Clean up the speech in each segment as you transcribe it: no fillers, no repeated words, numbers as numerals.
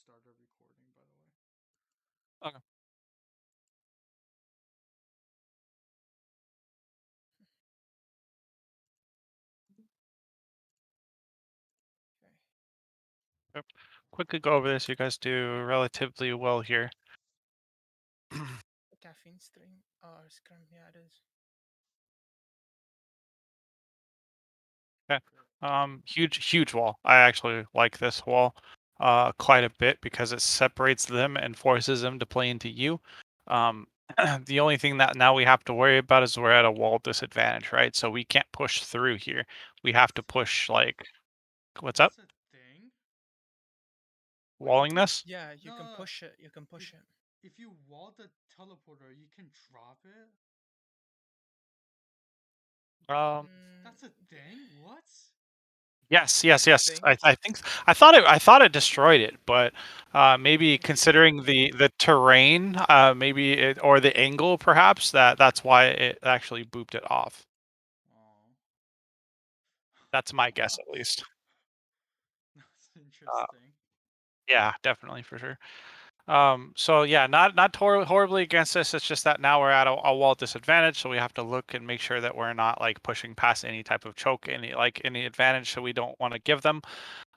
started recording, by the way. Okay. Okay. Yep. Quickly go over this. You guys do relatively well here. The caffeine stream. Scrum. Yeah, it is. Okay. Good. Huge wall. I actually like this wall quite a bit because it separates them and forces them to play into you. Um, the only thing that now we have to worry about is we're at a wall disadvantage, right? So we can't push through here. We have to push like what's up? That's a thing. Wait. Walling this? Yeah, you No, can no, no. push it. You can If push it. if you wall the teleporter, you can drop it. Um, Mm, that's a thing. What? it's Yes, not yes, a yes. thing. I think I thought it destroyed it, but maybe considering the terrain, maybe it or the angle perhaps that's why it actually booped it off. Oh. That's my guess at least. That's Uh, interesting. yeah, definitely for sure. So yeah, not horribly against this. It's just that now we're at a wall disadvantage, so we have to look and make sure that we're not like pushing past any type of choke, any advantage, so we don't want to give them.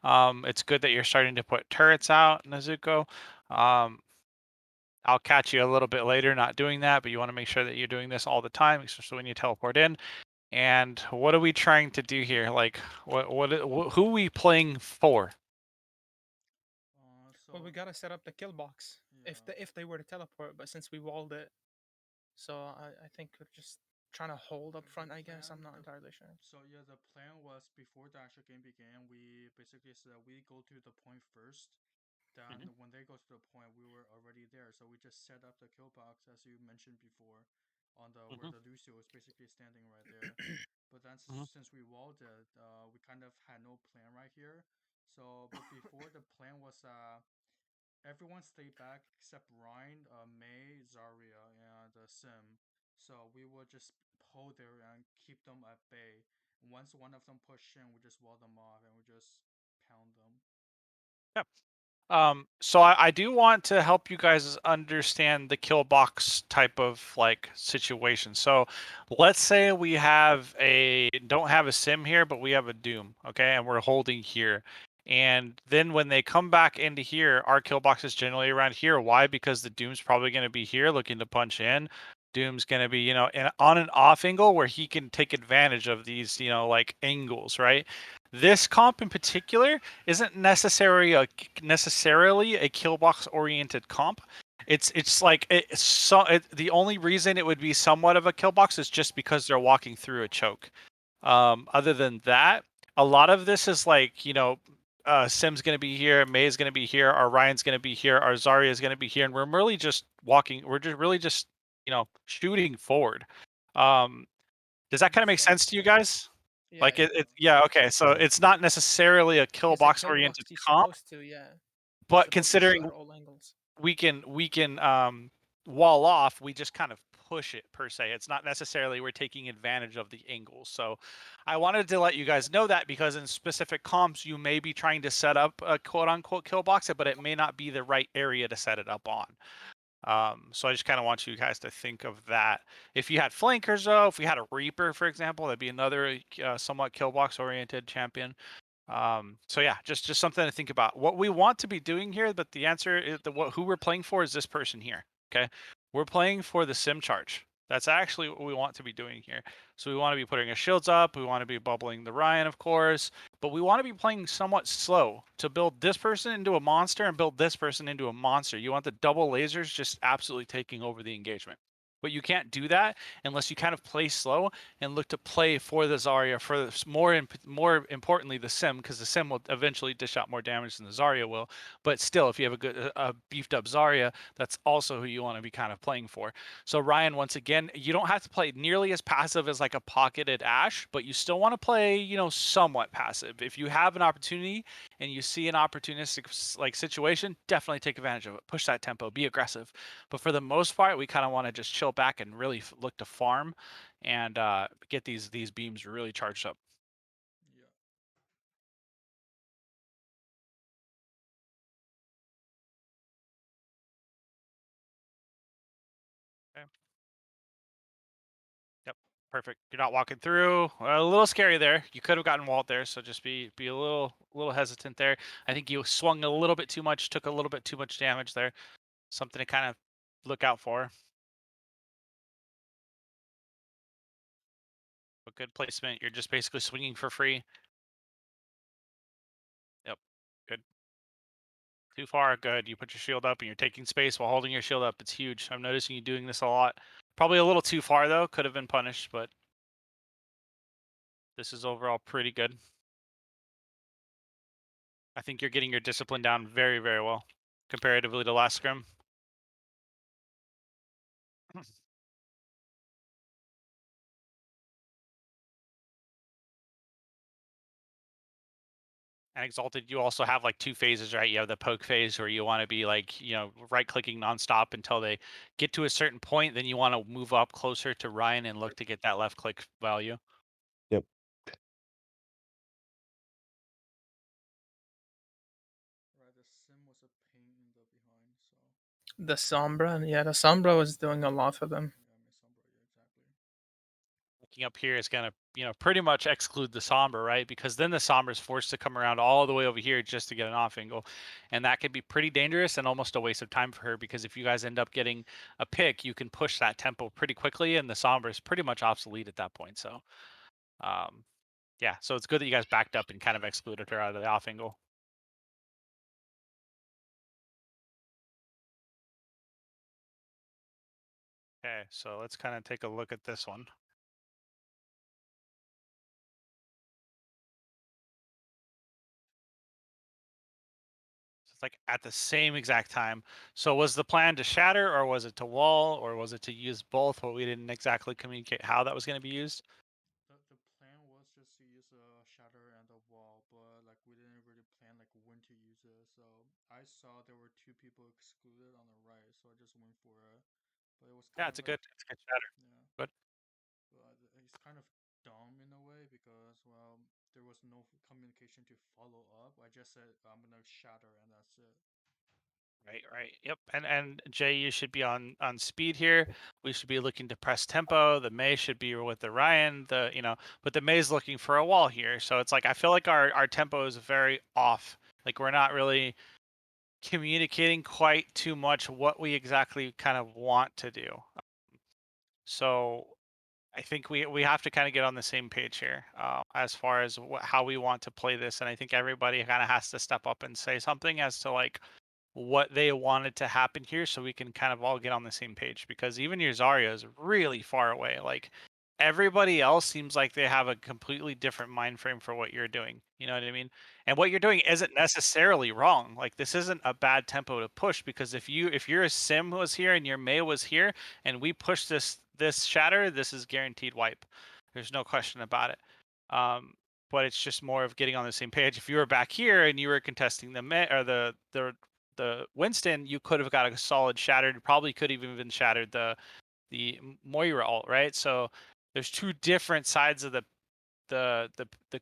It's good that you're starting to put turrets out, Nezuko. Um, I'll catch you a little bit later not doing that, but you want to make sure that you're doing this all the time, especially when you teleport in. And what are we trying to do here? Like, who are we playing for? Well, we So gotta set up the kill box yeah. if they were to teleport, but since we walled it, so I think we're just trying to hold up The front. I guess I'm plan, not the entirely sure. so yeah, the plan was before the actual game began, we basically said that we go to the point first. Hmm. Then when they go to the point, we were already there. So we just set up the kill box as you mentioned before, on the where Hmm. the Lucio was basically standing right there. But then Hmm. since we walled it, we kind of had no plan right here. So, but before the plan was everyone stayed back except Ryan, May, Zarya, and Sim. So we would just hold there and keep them at bay. Once one of them push in, we just wall them off and we just pound them. Yep. So I do want to help you guys understand the kill box type of like situation. So let's say we have a don't have a sim here, but we have a doom, okay, and we're holding here. And then when they come back into here, our kill box is generally around here. Why? Because the doom's probably going to be here looking to punch in. Doom's going to be, on an off angle where he can take advantage of these, like angles, right? This comp in particular isn't necessarily a kill box oriented comp. It's like the only reason it would be somewhat of a kill box is just because they're walking through a choke. Other than that, a lot of this is like Sim's gonna be here, May's gonna be here, our Ryan's gonna be here, our Zarya is gonna be here, and we're really just walking. We're just really just shooting forward. Um, does that kind of make So sense to you guys? yeah, Like yeah. yeah, okay. So it's not necessarily a kill Because a box kill oriented box, you're comp, supposed to, yeah, you're but supposed to shoot considering at all angles. we can wall off, we just kind of push it per se. It's not necessarily we're taking advantage of the angles. So I wanted to let you guys know that because in specific comps you may be trying to set up a quote unquote kill box, but it may not be the right area to set it up on. So I just kind of want you guys to think of that. If you had flankers, though, if we had a Reaper, for example, that'd be another somewhat kill box oriented champion. So yeah, just something to think about. What we want to be doing here, but the answer is who we're playing for is this person here. Okay, we're playing for the sim charge. That's actually what we want to be doing here. So we want to be putting our shields up. We want to be bubbling the Ryan, of course, but we want to be playing somewhat slow to build this person into a monster and build this person into a monster. You want the double lasers just absolutely taking over the engagement. But you can't do that unless you kind of play slow and look to play for the Zarya, for more importantly the Sim, because the Sim will eventually dish out more damage than the Zarya will. But still, if you have a good beefed up Zarya, that's also who you want to be kind of playing for. So Ryan, once again, you don't have to play nearly as passive as like a pocketed Ashe, but you still want to play, somewhat passive. If you have an opportunity and you see an opportunistic like situation, definitely take advantage of it. Push that tempo, be aggressive. But for the most part, we kind of want to just chill back and really look to farm and get these beams really charged up. Yeah. Okay. Yep. Perfect. You're not walking through. A little scary there. You could have gotten walled there, so just be a little hesitant there. I think you swung a little bit too much, took a little bit too much damage there. Something to kind of look out for. But good placement. You're just basically swinging for free. Yep. Good. Too far. Good. You put your shield up and you're taking space while holding your shield up. It's huge. I'm noticing you doing this a lot. Probably a little too far though. Could have been punished, but this is overall pretty good. I think you're getting your discipline down very, very well comparatively to last scrim. And Exalted, you also have like two phases, right? You have the poke phase where you want to be like, right clicking nonstop until they get to a certain point. Then you want to move up closer to Ryan and look to get that left click value. Yep. Right, the sim was a pain in the behind, so The Sombra, yeah, the Sombra was doing a lot for them. yeah, my Sombra, yeah, exactly. Looking up here is going to, pretty much exclude the Sombra, right? Because then the Sombra is forced to come around all the way over here just to get an off angle. And that could be pretty dangerous and almost a waste of time for her because if you guys end up getting a pick, you can push that tempo pretty quickly and the Sombra is pretty much obsolete at that point. So, um, yeah, so it's good that you guys backed up and kind of excluded her out of the off angle. Okay, so let's kind of take a look at this one. So it's like at the same exact time. So was the plan to shatter or was it to wall or was it to use both? But we didn't exactly communicate how that was going to be used. The plan was just to use a shatter and a wall, but like we didn't really plan like when to use it. So I saw there were two people excluded on the right, so I just went for it. But it was Yeah, kind of like it's a good shatter. yeah, Good. but it's kind of dumb in a way because well there was no communication to follow up. I just said I'm gonna shatter and that's it. Right, right. Yep. And Jay, you should be on speed here. We should be looking to press tempo. The May should be with the Ryan. But the May's looking for a wall here. So it's like I feel like our tempo is very off. Like we're not really communicating quite too much what we exactly kind of want to do. So I think we have to kind of get on the same page here as far as how we want to play this, and I think everybody kind of has to step up and say something as to like what they wanted to happen here so we can kind of all get on the same page because even your Zarya is really far away. Like everybody else seems like they have a completely different mind frame for what you're doing. You know what I mean? And what you're doing isn't necessarily wrong. Like this isn't a bad tempo to push because if your sim was here and your Mei was here and we push this shatter, this is guaranteed wipe. There's no question about it. But it's just more of getting on the same page. If you were back here and you were contesting the Mei or the Winston, you could have got a solid shattered. Probably could have even shattered the Moira ult, right? So there's two different sides of the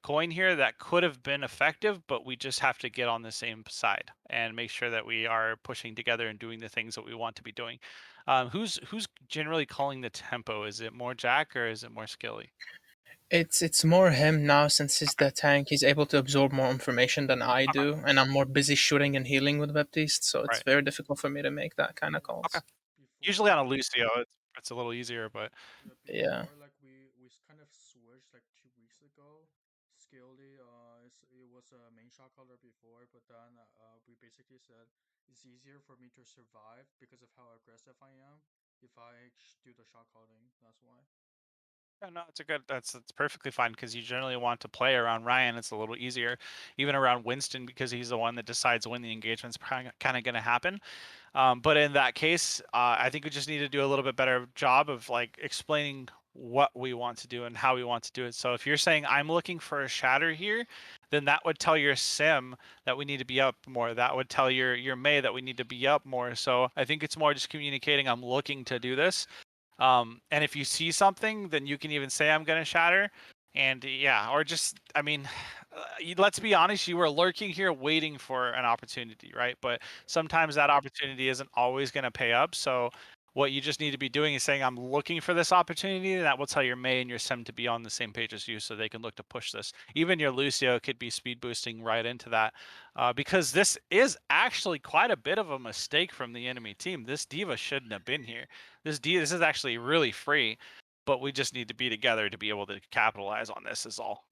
coin here that could have been effective, but we just have to get on the same side and make sure that we are pushing together and doing the things that we want to be doing. Who's generally calling the tempo? Is it more Jack or is it more Skilly? It's more him now since he's the tank. He's able to absorb more information than I Okay. do, and I'm more busy shooting and healing with Baptiste, so it's Right. very difficult for me to make that kind of Okay. calls. Usually on Before a Lucio, it's a little easier, but yeah, Yeah. before like we kind of switched like 2 weeks ago. Skilly, it was a main shot caller before, but then we basically said it's easier for me to survive because of how aggressive I am if I do the shot calling. That's why. yeah, no, it's a good. That's perfectly fine because you generally want to play around Ryan. It's a little easier, even around Winston because he's the one that decides when the engagement's kind of going to happen. But in that case, I think we just need to do a little bit better job of like explaining what we want to do and how we want to do it. So if you're saying I'm looking for a shatter here, then that would tell your sim that we need to be up more. That would tell your May that we need to be up more. So I think it's more just communicating I'm looking to do this. And if you see something, then you can even say I'm gonna shatter. And yeah, or just I mean, let's be honest, you were lurking here waiting for an opportunity, right? But sometimes that opportunity isn't always going to pay up. So What you just need to be doing is saying, "I'm looking for this opportunity," and that will tell your Mei and your Sem to be on the same page as you, so they can look to push this. Even your Lucio could be speed boosting right into that, because this is actually quite a bit of a mistake from the enemy team. This diva shouldn't have been here. This is actually really free, but we just need to be together to be able to capitalize on this. Is all.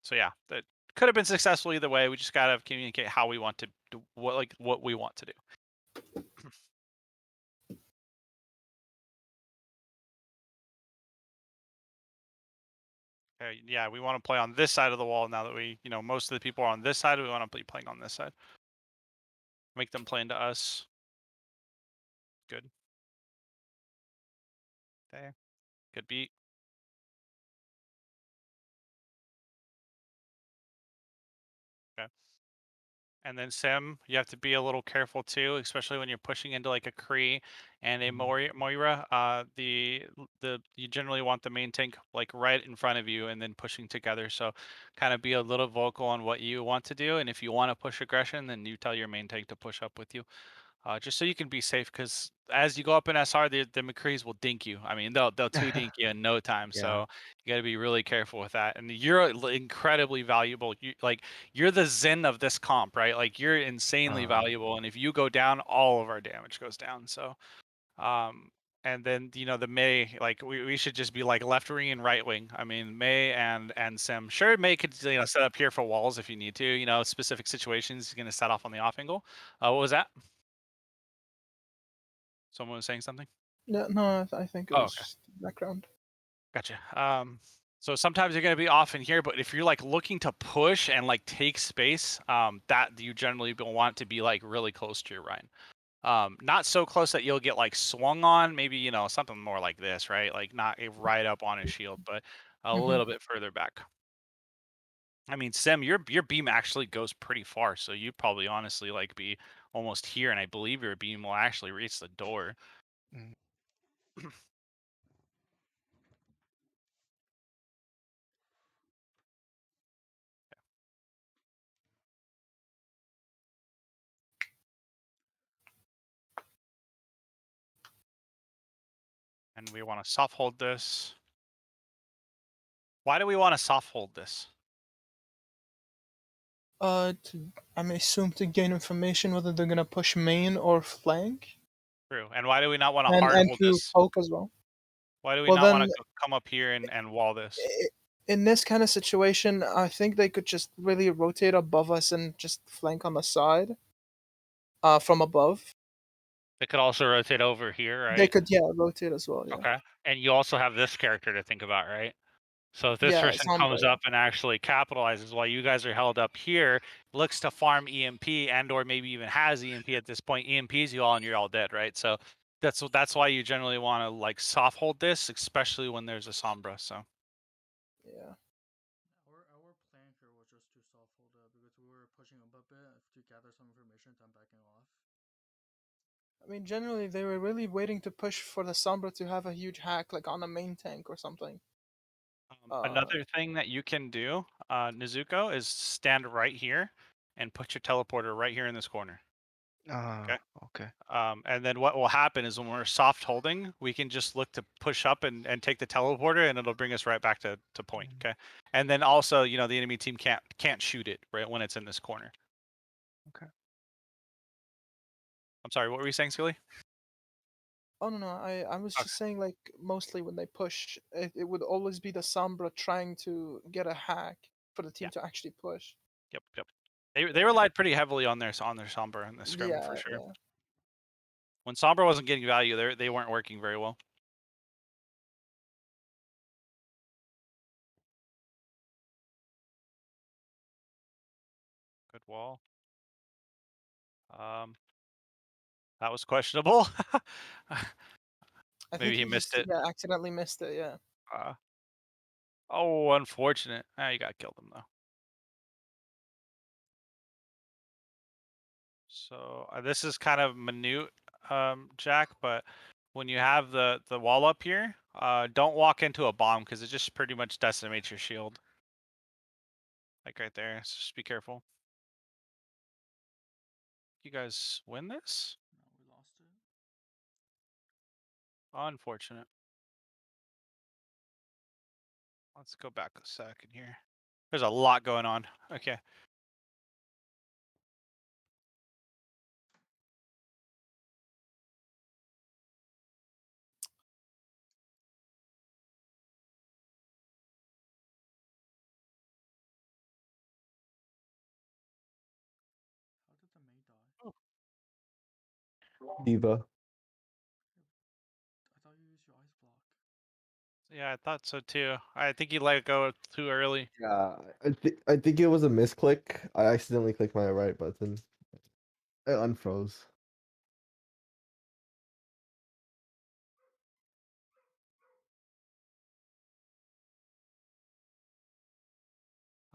So yeah, that could have been successful either way. We just gotta communicate how we want to do, what we want to do. Yeah, we want to play on this side of the wall now that most of the people are on this side. We want to be playing on this side. Make them play into us. Good. Okay. Good beat. Okay. And then Sim, you have to be a little careful too, especially when you're pushing into like a Kree and a Moira. You generally want the main tank like right in front of you and then pushing together. So kind of be a little vocal on what you want to do. And if you want to push aggression, then you tell your main tank to push up with you. Just so you can be safe, because as you go up in SR, the McCrees will dink you. I mean, they'll two dink you in no time. Yeah. So you got to be really careful with that. And you're incredibly valuable. You're the Zen of this comp, right? Like you're insanely Uh, valuable. And if you go down, all of our damage goes down. So um, and then the Mei, like we should just be like left wing and right wing. I mean, Mei and Sim. Sure, Mei could set up here for walls if you need to. Specific situations, he's gonna set off on the off angle. What was that? Someone was saying something? Yeah, no, I think it Oh, was okay. just background. Gotcha. So sometimes you're gonna be off in here, but if you're like looking to push and like take space, that you generally will want to be like really close to your Rhine. Not so close that you'll get like swung on, maybe, something more like this, right? Like not right up on his shield, but a Hmm. little bit further back. I mean, Sem, your beam actually goes pretty far, so you'd probably honestly like be almost here, and I believe your beam will actually reach the door. mm, And we want to soft hold this. Why do we want to soft hold this? I may assume to gain information whether they're gonna push main or flank, True. And why do we not want to and hard and hold to this? poke as well. Why do we Well, not want then, to come up here and wall this? in this kind of situation, I think they could just really rotate above us and just flank on the side, from above. They could also rotate over here, They right? could, yeah, rotate as well. Yeah, Okay. And you also have this character to think about, right? So if this yeah, person Sombra. comes up and actually capitalizes while you guys are held up here, looks to farm EMP and or maybe even has EMP at this point, EMPs you all and you're all dead, right? So that's why you generally want to like soft hold this, especially when there's a Sombra. So Yeah. Our plan here was just to self hold up because we were pushing up a bit to gather some information, then backing off. I mean, generally, they were really waiting to push for the Sombra to have a huge hack, like on a main tank or something. another thing that you can do, Nezuko, is stand right here and put your teleporter right here in this corner. uh, Okay. okay. And then what will happen is when we're soft holding, we can just look to push up and take the teleporter, and it'll bring us right back to point. Mm, Okay. And then also, the enemy team can't shoot it right when it's in this corner. okay. I'm sorry, what were you saying, Skilly? Oh no, no, I was Okay. just saying, like, mostly when they push, it would always be the Sombra trying to get a hack for the Yeah. team to actually push. Yep. Yep. They Yeah. relied pretty heavily on their Sombra in the scrim for Yeah, sure. yeah. When Sombra wasn't getting value, they weren't working very well. Good wall. That was questionable. I think Maybe he he missed just, it. yeah, accidentally missed it. Yeah. Uh, oh, unfortunate. Ah, you got killed him though. So this is kind of minute, Jack, but when you have the wall up here, don't walk into a bomb because it just pretty much decimates your shield. Like right there. So just be careful. You guys win this? No, we lost it. Unfortunate. Let's go back a second here. There's a lot going on. Okay. How did the Mei die? Oh. Diva. I thought you used your ice block. Yeah, I thought so too. I think he let it go too early. Yeah, I think it was a misclick. I accidentally clicked my right button. It unfroze.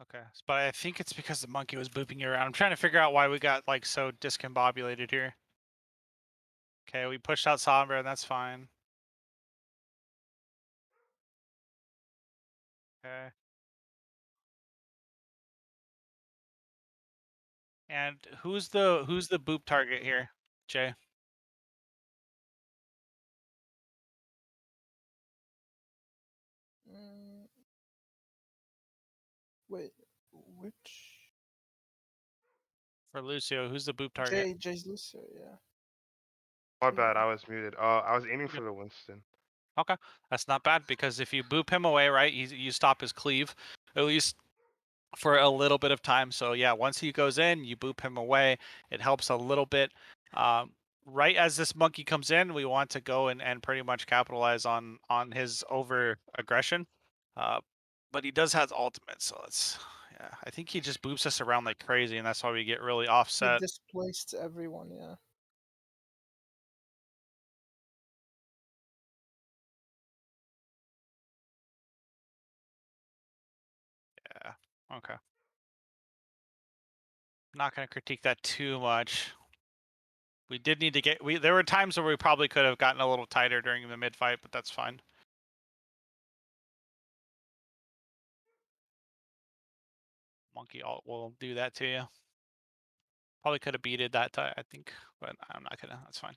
Okay. But I think it's because the monkey was booping you around. I'm trying to figure out why we got like so discombobulated here. Okay, we pushed out Sombra, and that's fine. Okay. And who's the boop target here, Jay? Mm, wait, which For Lucio, who's the boop target? Jay's Lucio? Yeah. My Yeah. bad, I was muted. I was aiming You're for good. the Winston. Okay, that's not bad because if you boop him away, right, you stop his cleave, at least for a little bit of time. So yeah, once he goes in, you boop him away. It helps a little bit. Right as this monkey comes in, we want to go and pretty much capitalize on his over aggression. Uh, but he does have ultimate, so it's yeah. I think he just boops us around like crazy, and that's why we get really He offset. displaced everyone. Yeah. Yeah. Okay. Not gonna critique that too much. We did need to get. There were times where we probably could have gotten a little tighter during the mid fight, but that's fine. Monkey alt will do that to you. Probably could have beated that I think, but I'm not gonna. That's fine.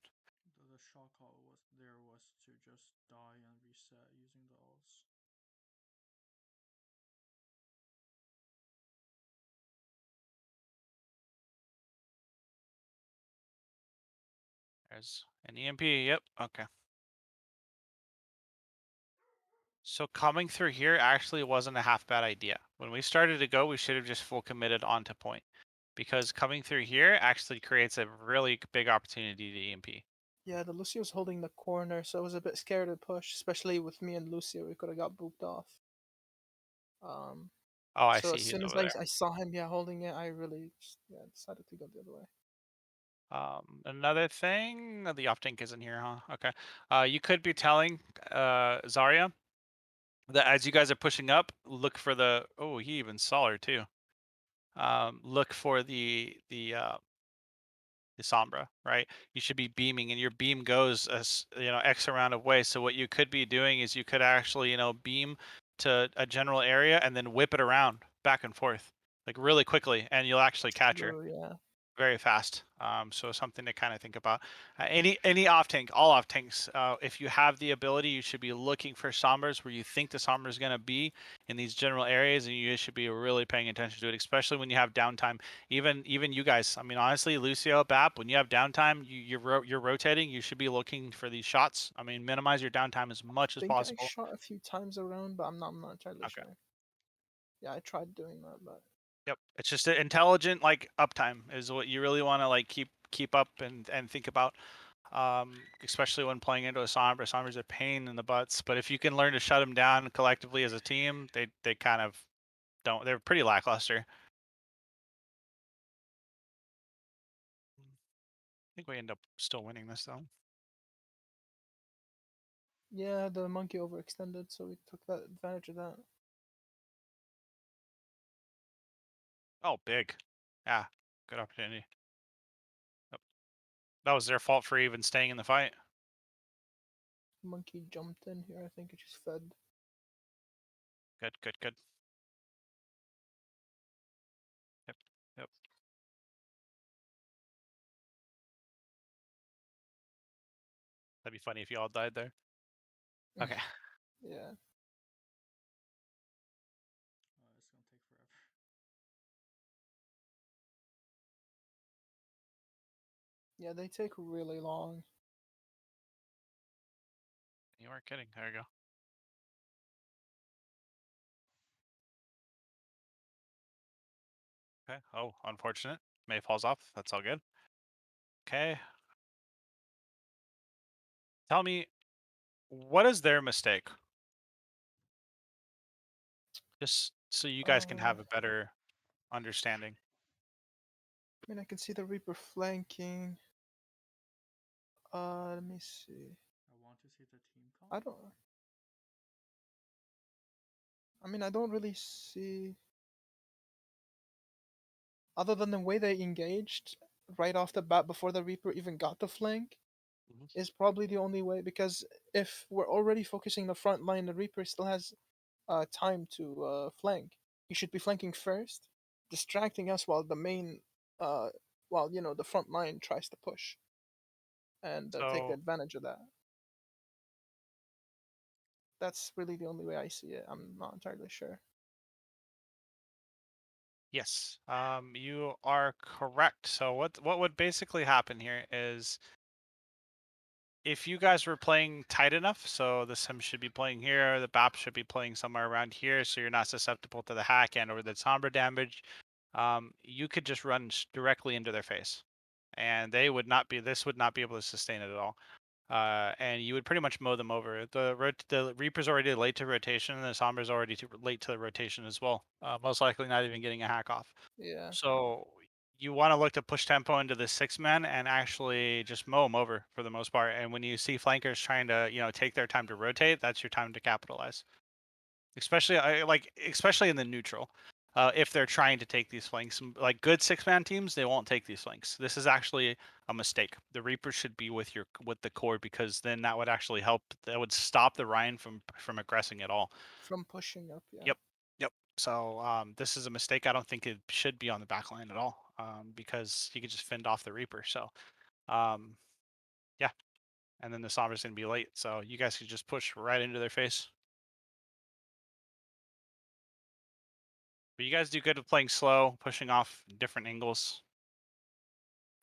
The shock call was to just die and reset using the ults. There's an EMP. Yep. Okay. So coming through here actually wasn't a half bad idea. When we started to go, we should have just full committed onto point, because coming through here actually creates a really big opportunity to EMP. Yeah, the Lucio's holding the corner, so I was a bit scared to push, especially with me and Lucio. We could have got booped off. Um, Oh, I so see. as He's soon as over there. I saw him, yeah, holding it, I really just, yeah, decided to go the other way. Another thing, the off tank isn't here, huh? Okay. You could be telling Zarya that as you guys are pushing up, look for the. Oh, he even saw her too. Look for the Sombra, right? You should be beaming, and your beam goes X amount of way. So what you could be doing is you could actually beam to a general area and then whip it around back and forth like really quickly, and you'll actually catch her True, yeah. very fast. So something to kind of think about. Any off tank, all off tanks. If you have the ability, you should be looking for sombras where you think the sombra is going to be in these general areas, and you should be really paying attention to it, especially when you have downtime. Even you guys. I mean, honestly, Lucio, Bap, when you have downtime, you're rotating. You should be looking for these shots. I mean, minimize your downtime as I much as think I possible. shot a few times around, but I'm not entirely Okay. sure. Yeah, I tried doing that, but Yep. It's just a intelligent like uptime is what you really want to like keep up and think about. Especially when playing into a Sombra. Sombra's a pain in the butts, but if you can learn to shut them down collectively as a team, they kind of don't. They're pretty lackluster. I think we end up still winning this though. yeah, the monkey overextended, so we took that advantage of that. Oh, big. Yeah, good opportunity. Yep. That was their fault for even staying in the fight. Monkey jumped in here. I think it just fed. Good, good, good. Yep, yep. That'd be funny if you all died there. Okay. Yeah. It's gonna take forever. Yeah, they take really long. You weren't kidding. There you go. Okay. Oh, unfortunate. May falls off. That's all good. Okay. Tell me, what is their mistake? Just so you guys can Uh, have a better understanding. I mean, I can see the Reaper flanking. Let me see. I want to see the team comp. I don't. I mean, I don't really see. Other than the way they engaged right off the bat before the Reaper even got the flank, Mhm. is probably the only way. Because if we're already focusing the front line, the Reaper still has time to flank. He should be flanking first, distracting us while the main, while the front line tries to push and take the So advantage of that. That's really the only way I see it. I'm not entirely sure. yes, you are correct. So what would basically happen here is if you guys were playing tight enough, so the sim should be playing here, the BAP should be playing somewhere around here, so you're not susceptible to the hack and or the sombra damage. You could just run directly into their face, and they would not be. This would not be able to sustain it at all. And you would pretty much mow them over. The Reaper's already late to rotation, and the Sombra's already late to the rotation as well. Most likely not even getting a hack off. Yeah. So you want to look to push tempo into the 6 man and actually just mow them over for the most part. And when you see flankers trying to take their time to rotate, that's your time to capitalize. Especially in the neutral. If they're trying to take these flanks, like good 6 man teams, they won't take these flanks. This is actually a mistake. The Reaper should be with the core because then that would actually help. That would stop the Ryan from aggressing at all. From pushing up, yeah. Yep, yep. So this is a mistake. I don't think it should be on the back line at all because you could just fend off the Reaper. So um, yeah, and then the Sombra's gonna be late. So you guys could just push right into their face. But you guys do good with playing slow, pushing off different angles.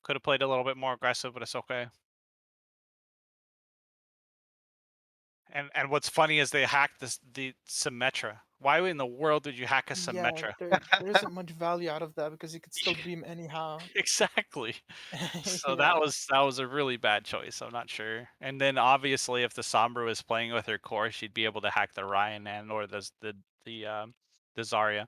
Could have played a little bit more aggressive, but it's okay. And what's funny is they hacked the Symmetra. Why in the world would you hack a Yeah, Symmetra? there isn't much value out of that because you could still beam anyhow. Exactly. So that Yeah. was a really bad choice. I'm not sure. And then obviously, if the Sombra was playing with her core, she'd be able to hack the Ryan and or the Zarya.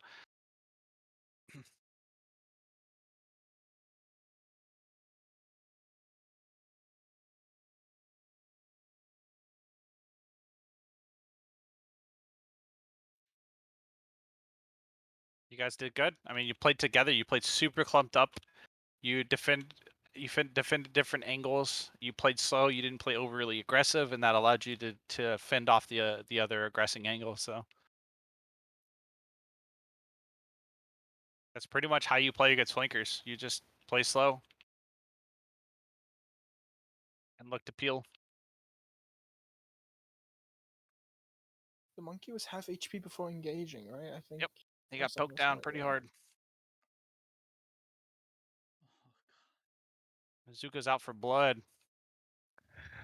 You guys did good. I mean, you played together. You played super clumped up. You defended different angles. You played slow. You didn't play overly aggressive, and that allowed you to fend off the other aggressing angles. So that's pretty much how you play against flankers. You just play slow and look to peel. The monkey was half HP before engaging, right? I think. Yep, he Or got poked something down smart, pretty yeah. hard. Zuka's out for blood.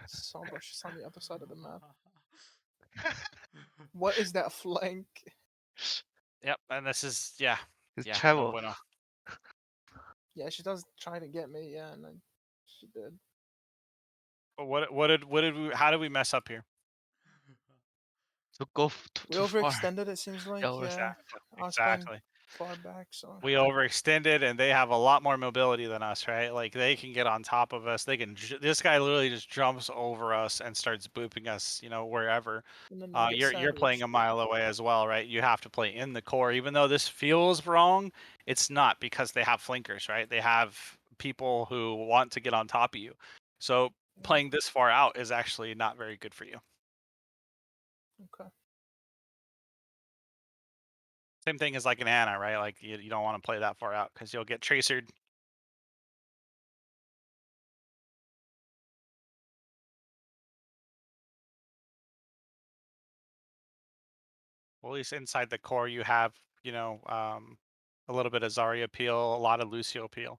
Sombra is on the other side of the map. What is that flank? Yep, and this is His no travel. bueno. Yeah, she does try to get me, yeah, and she did. But what did we? How did we mess up here? So go We too far. overextended, it seems like, Over. yeah. I was playing Exactly. far back, so. We overextended, and they have a lot more mobility than us, right? Like they can get on top of us. This guy literally just jumps over us and starts booping us, wherever. And then we get You're playing a sandwiched. mile away as well, right? You have to play in the core, even though this feels wrong. It's not because they have flankers, right? They have people who want to get on top of you. So Yeah, playing this far out is actually not very good for you. okay. Same thing as like an Ana, right? Like you don't want to play that far out because you'll get tracered. Well, at least inside the core, you have, a little bit of Zarya peel, a lot of Lucio peel.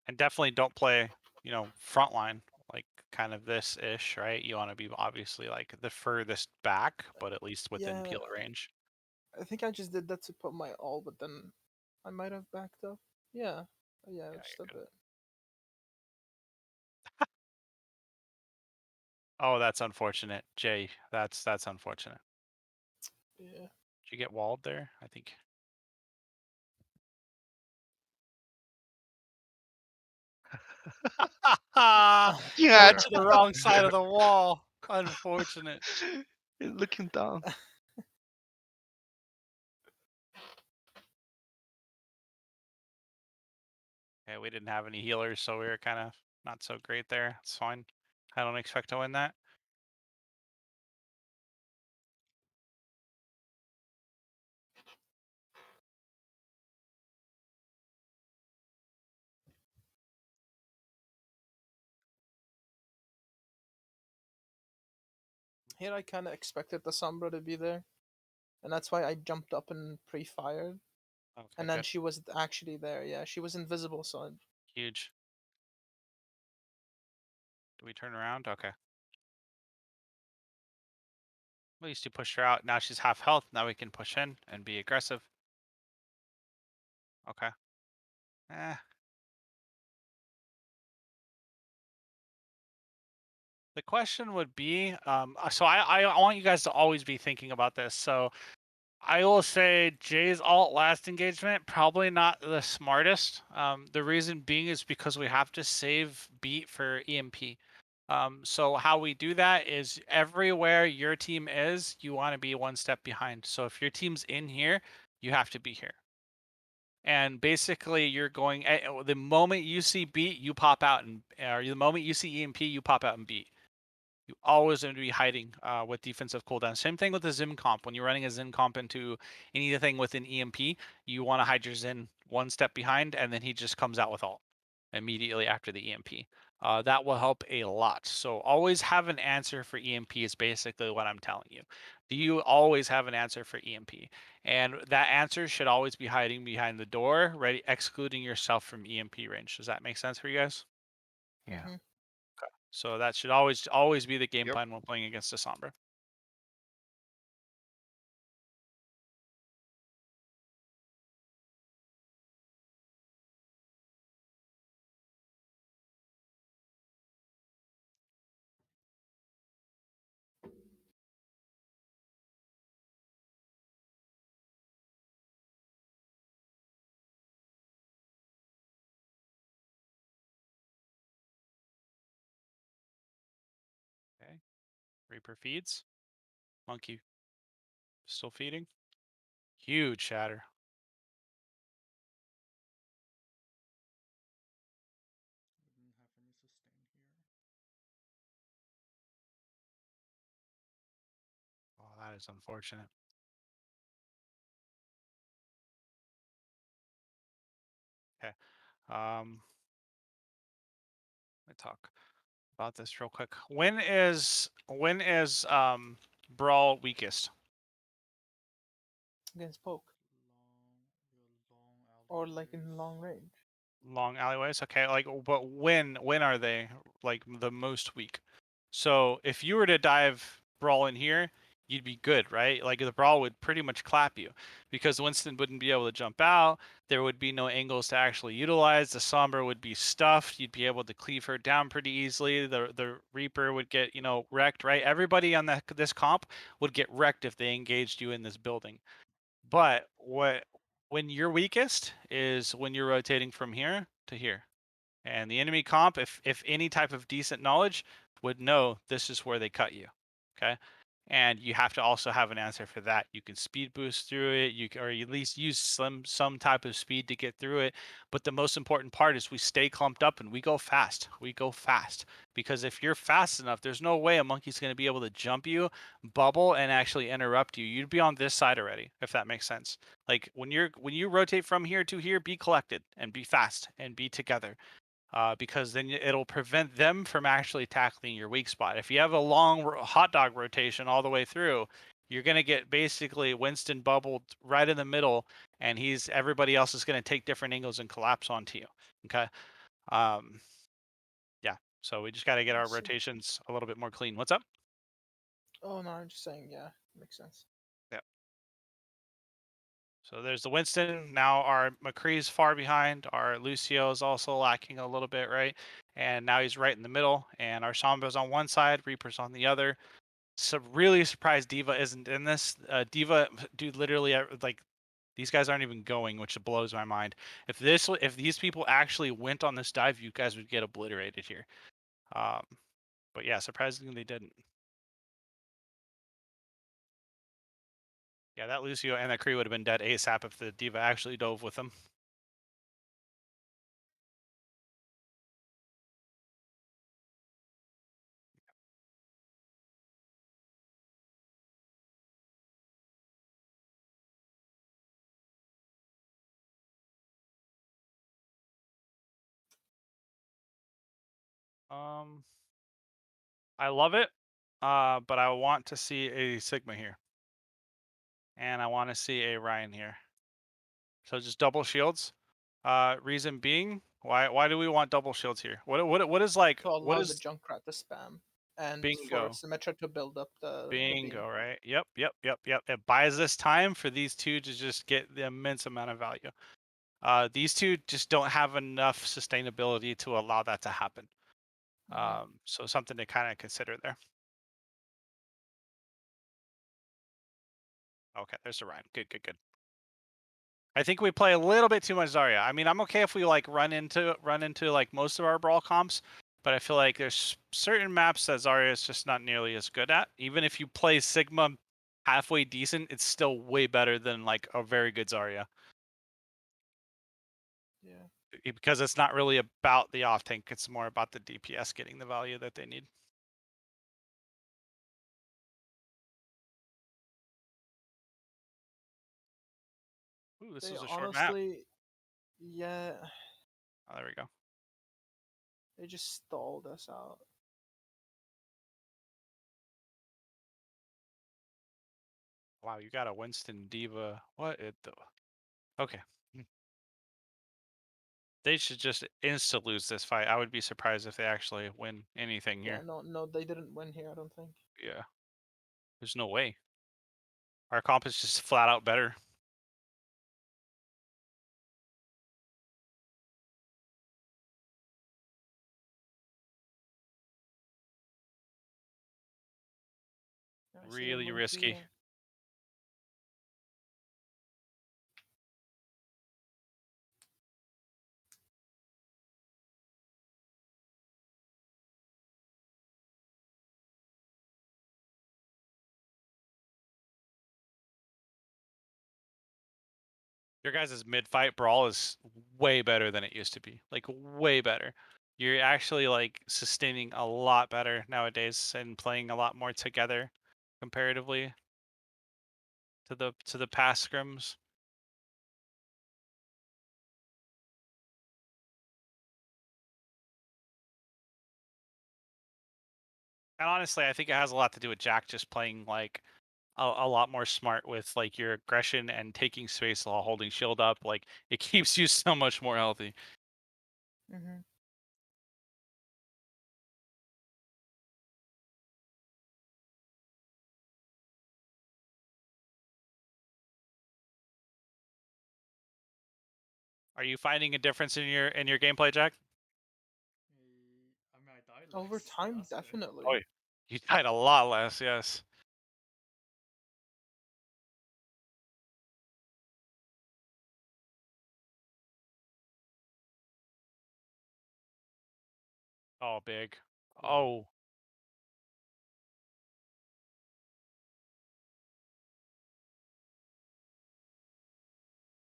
And definitely don't play, frontline, like kind of this-ish, right? You want to be obviously like the furthest back, but at least within Yeah, peel range. I think I just did that to put my all, but then I might have backed up. Yeah, yeah, Yeah, just you're a good. bit. Oh, that's unfortunate, Jay. That's unfortunate. Yeah. Did you get walled there? I think. Yeah. Went to the wrong side of the wall. Unfortunate. Looking down. Yeah, we didn't have any healers, so we were kind of not so great there. It's fine. I don't expect to win that. Here I kind of expected the Sombra to be there, and that's why I jumped up and pre-fired. Okay, And then good. she was actually there. Yeah, she was invisible, so Huge. Do we turn around? Okay. At least you pushed her out. Now she's half health. Now we can push in and be aggressive. Okay. Eh. The question would be, so I want you guys to always be thinking about this. So I will say Jay's alt last engagement, probably not the smartest. The reason being is because we have to save beat for EMP. So how we do that is everywhere your team is, you want to be one step behind. So if your team's in here, you have to be here. And basically you're going, the moment you see beat, you pop out, and or the moment you see EMP, you pop out and beat. You always going to be hiding with defensive cooldown. Same thing with the Zim comp. When you're running a Zim comp into anything with an EMP, you want to hide your Zin one step behind, and then he just comes out with ult immediately after the EMP. That will help a lot. So always have an answer for EMP is basically what I'm telling you. Do you always have an answer for EMP? And that answer should always be hiding behind the door, ready, excluding yourself from EMP range. Does that make sense for you guys? Yeah. mhm. So that should always be the game Yep. plan when playing against a Sombra. Okay. Reaper feeds. Monkey still feeding. Huge shatter. We didn't have any sustain here. Oh, that is unfortunate. Okay. Let me talk about this real quick. When is Brawl weakest? Against poke Long or like in long alleyways. range. Long alleyways. Okay, like, but when are they like the most weak? So if you were to dive Brawl in here, you'd be good, right? Like the Brawl would pretty much clap you because Winston wouldn't be able to jump out. There would be no angles to actually utilize. The Sombra would be stuffed. You'd be able to cleave her down pretty easily. The Reaper would get, wrecked, right? Everybody on this comp would get wrecked if they engaged you in this building. But when you're weakest is when you're rotating from here to here. And the enemy comp, if any type of decent knowledge, would know this is where they cut you. Okay. And you have to also have an answer for that. You can speed boost through it, or at least use some type of speed to get through it. But the most important part is we stay clumped up and we go fast. We go fast. Because if you're fast enough, there's no way a monkey's going to be able to jump you, bubble, and actually interrupt you. You'd be on this side already, if that makes sense. Like when you rotate from here to here, be collected and be fast and be together. because then it'll prevent them from actually tackling your weak spot. If you have a long hot dog rotation all the way through, you're going to get basically Winston bubbled right in the middle, and everybody else is going to take different angles and collapse onto you. Okay. Um, yeah. So we just got to get I our see. rotations a little bit more clean. What's up? Oh no, I'm just saying. Yeah, makes sense. Yeah. So there's the Winston. Now our McCree's far behind. Our Lucio is also lacking a little bit, right? And now he's right in the middle. And our Samba's on one side, Reaper's on the other. So really surprised Diva isn't in this. Diva, dude, literally like these guys aren't even going, which blows my mind. If these people actually went on this dive, you guys would get obliterated here. But yeah, surprisingly they didn't. Yeah, that Lucio and that Kree would have been dead ASAP if the Diva actually dove with them. I love it, but I want to see a Sigma here, and I want to see a Ryan here. So just double shields. Reason being, why do we want double shields here? What is like To what allow the is Junkrat to spam, and for bingo? Symmetra to build up the beam. Bingo, right? Yep. It buys us time for these two to just get the immense amount of value. These two just don't have enough sustainability to allow that to happen. So something to kind of consider there. Okay, there's a Ryan. Good. I think we play a little bit too much Zarya. I mean, I'm okay if we like run into like most of our brawl comps, but I feel like there's certain maps that Zarya is just not nearly as good at. Even if you play Sigma halfway decent, it's still way better than like a very good Zarya. Yeah. Because it's not really about the off tank, it's more about the DPS getting the value that they need. Ooh, this They is a short map. honestly, yeah, Oh, there we go. they just stalled us out. Wow, you got a Winston Diva. What it the? Okay. They should just insta lose this fight. I would be surprised if they actually win anything Yeah, here. no, they didn't win here. I don't think. Yeah. There's no way. Our comp is just flat out better. I see a Really monkey. risky. Your guys' mid-fight brawl is way better than it used to be. Like way better. You're actually like sustaining a lot better nowadays and playing a lot more together comparatively to the past scrims. And honestly, I think it has a lot to do with Jack just playing like a lot more smart with like your aggression and taking space while holding shield up. Like it keeps you so much more healthy. Mm-hmm. Are you finding a difference in your gameplay, Jack? I mean, I died Over less time, last game. definitely. Oh, you died a lot less. Yes. Oh, big. Cool. Oh,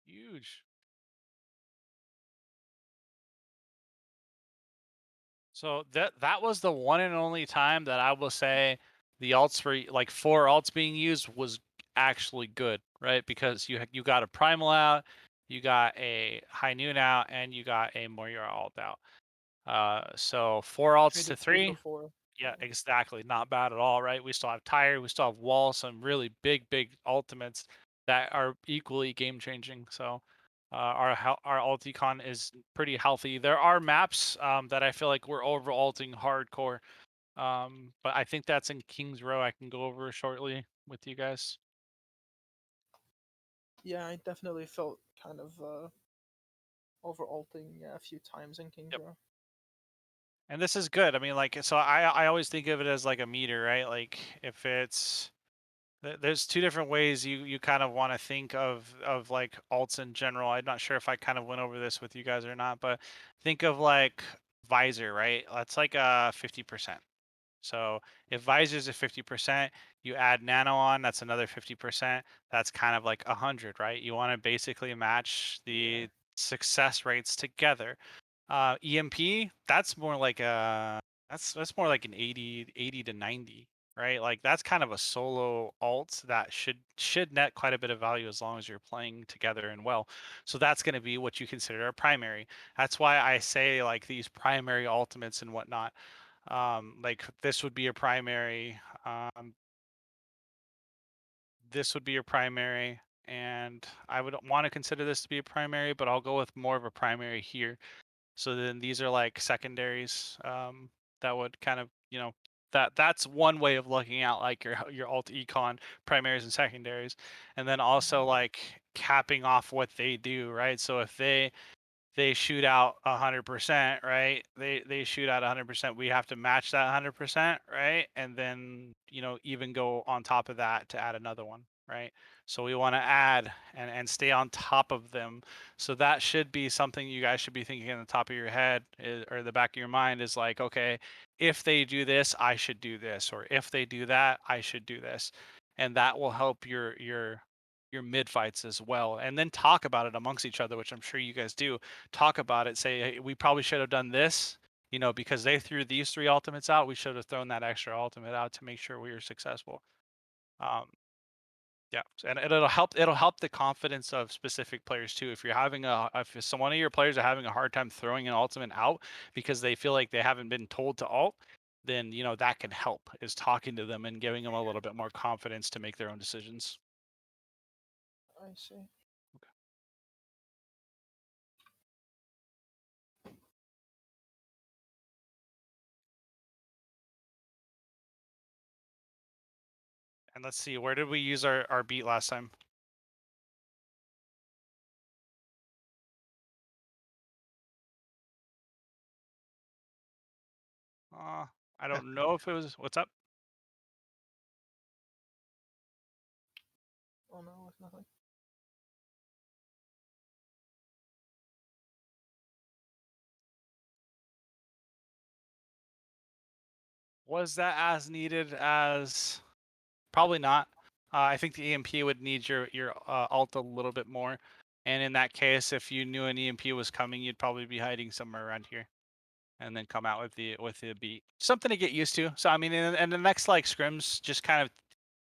huge. So that was the one and only time that I will say the alts for like 4 alts being used was actually good, right? Because you got a primal out, you got a high noon out, and you got a Moira alt out. So 4 alts to Traded 3 for 3. 4. Yeah, exactly. Not bad at all, right? We still have Tire, we still have Wall, some really big ultimates that are equally game changing. So our alt econ is pretty healthy. There are maps that I feel like we're over alting hardcore, but I think that's in King's Row. I can go over shortly with you guys. Yeah, I definitely felt kind of over alting a few times in King's Yep. Row. And this is good. I mean, like, so I always think of it as like a meter, right? Like if it's there's two different ways you kind of want to think of like alts in general. I'm not sure if I kind of went over this with you guys or not, but think of like visor, right? That's like 50%. So if visor's at 50%, you add nano on, that's another 50%. That's kind of like 100, right? You want to basically match Yeah. the success rates together. EMP, that's more like a that's more like an 80 to 90, right? Like that's kind of a solo alt that should net quite a bit of value as long as you're playing together and well. So that's going to be what you consider a primary. That's why I say like these primary ultimates and whatnot. Like this would be a primary. This would be your primary, and I would want to consider this to be a primary, but I'll go with more of a primary here. So then these are like secondaries that would kind of, that's one way of looking at like your alt econ primaries and secondaries, and then also like capping off what they do, right? So if they shoot out 100%, right? They shoot out 100%. We have to match that 100%, right? And then even go on top of that to add another one, right? So we want to add and stay on top of them. So that should be something you guys should be thinking in the top of your head or the back of your mind is like, okay, if they do this, I should do this, or if they do that, I should do this, and that will help your mid fights as well, and then talk about it amongst each other, which I'm sure you guys do. Talk about it, say, hey, we probably should have done this, because they threw these 3 ultimates out, we should have thrown that extra ultimate out to make sure we were successful. Yeah, and it'll help the confidence of specific players too. If some one of your players are having a hard time throwing an ultimate out because they feel like they haven't been told to alt, then that can help, is talking to them and giving them a little bit more confidence to make their own decisions. I see. And let's see, where did we use our beat last time? I don't know if it was. What's up? Oh no, it's nothing. Was that as needed as? Probably not. I think the EMP would need your alt a little bit more, and in that case, if you knew an EMP was coming, you'd probably be hiding somewhere around here, and then come out with the beat. Something to get used to. So I mean, in the next like scrims, just kind of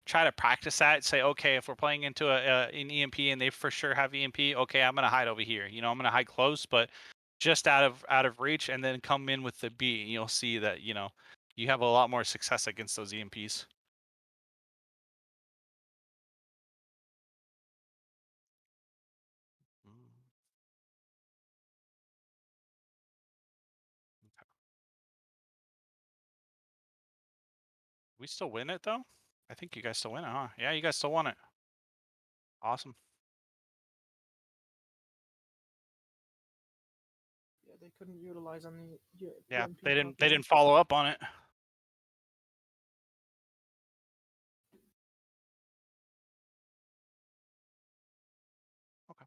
try to practice that. Say, okay, if we're playing into an EMP and they for sure have EMP, okay, I'm gonna hide over here. I'm gonna hide close, but just out of reach, and then come in with the beat. And you'll see that you have a lot more success against those EMPs. We still win it though? I think you guys still win it, huh? Yeah, you guys still won it. Awesome. Yeah, they couldn't utilize any Yeah, EMP they didn't properly. follow up on it. Okay.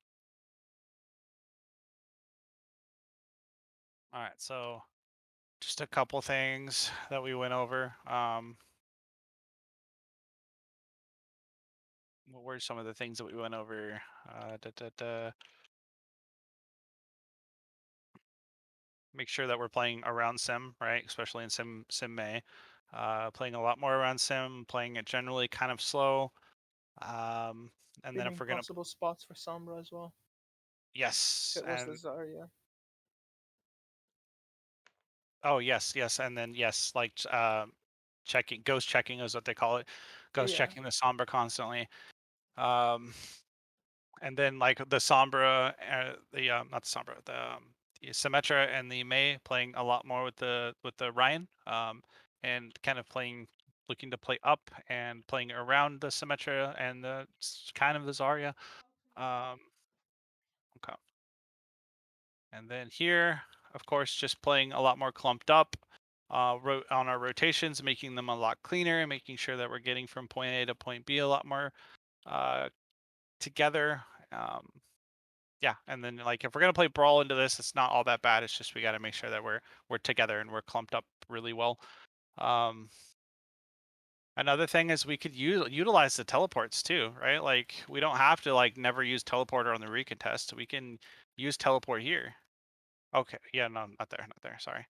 All right, so just a couple things that we went over. What were some of the things that we went over? Make sure that we're playing around sim, right? Especially in sim May. Playing a lot more around sim, playing it generally kind of slow. And then if Screening we're gonna, possible spots for Sombra as well. If yes, it was the and Zarya. Oh yes, yes, and then yes, like checking, ghost checking is what they call it. Ghost Yeah. checking the Sombra constantly. Um, and then like the Sombra, the not the Sombra, the Symmetra and the Mei playing a lot more with the Ryan, and kind of playing, looking to play up and playing around the Symmetra and the kind of the Zarya. Um, okay. And then here, of course, just playing a lot more clumped up on our rotations, making them a lot cleaner, making sure that we're getting from point A to point B a lot more uh, together. Um, yeah, and then like if we're gonna play brawl into this, it's not all that bad. It's just we got to make sure that we're together and we're clumped up really well. Um, Another thing is we could utilize the teleports too, right? Like we don't have to like never use teleporter on the recontest. We can use teleport here. Okay, yeah, no, not there, not there. Sorry.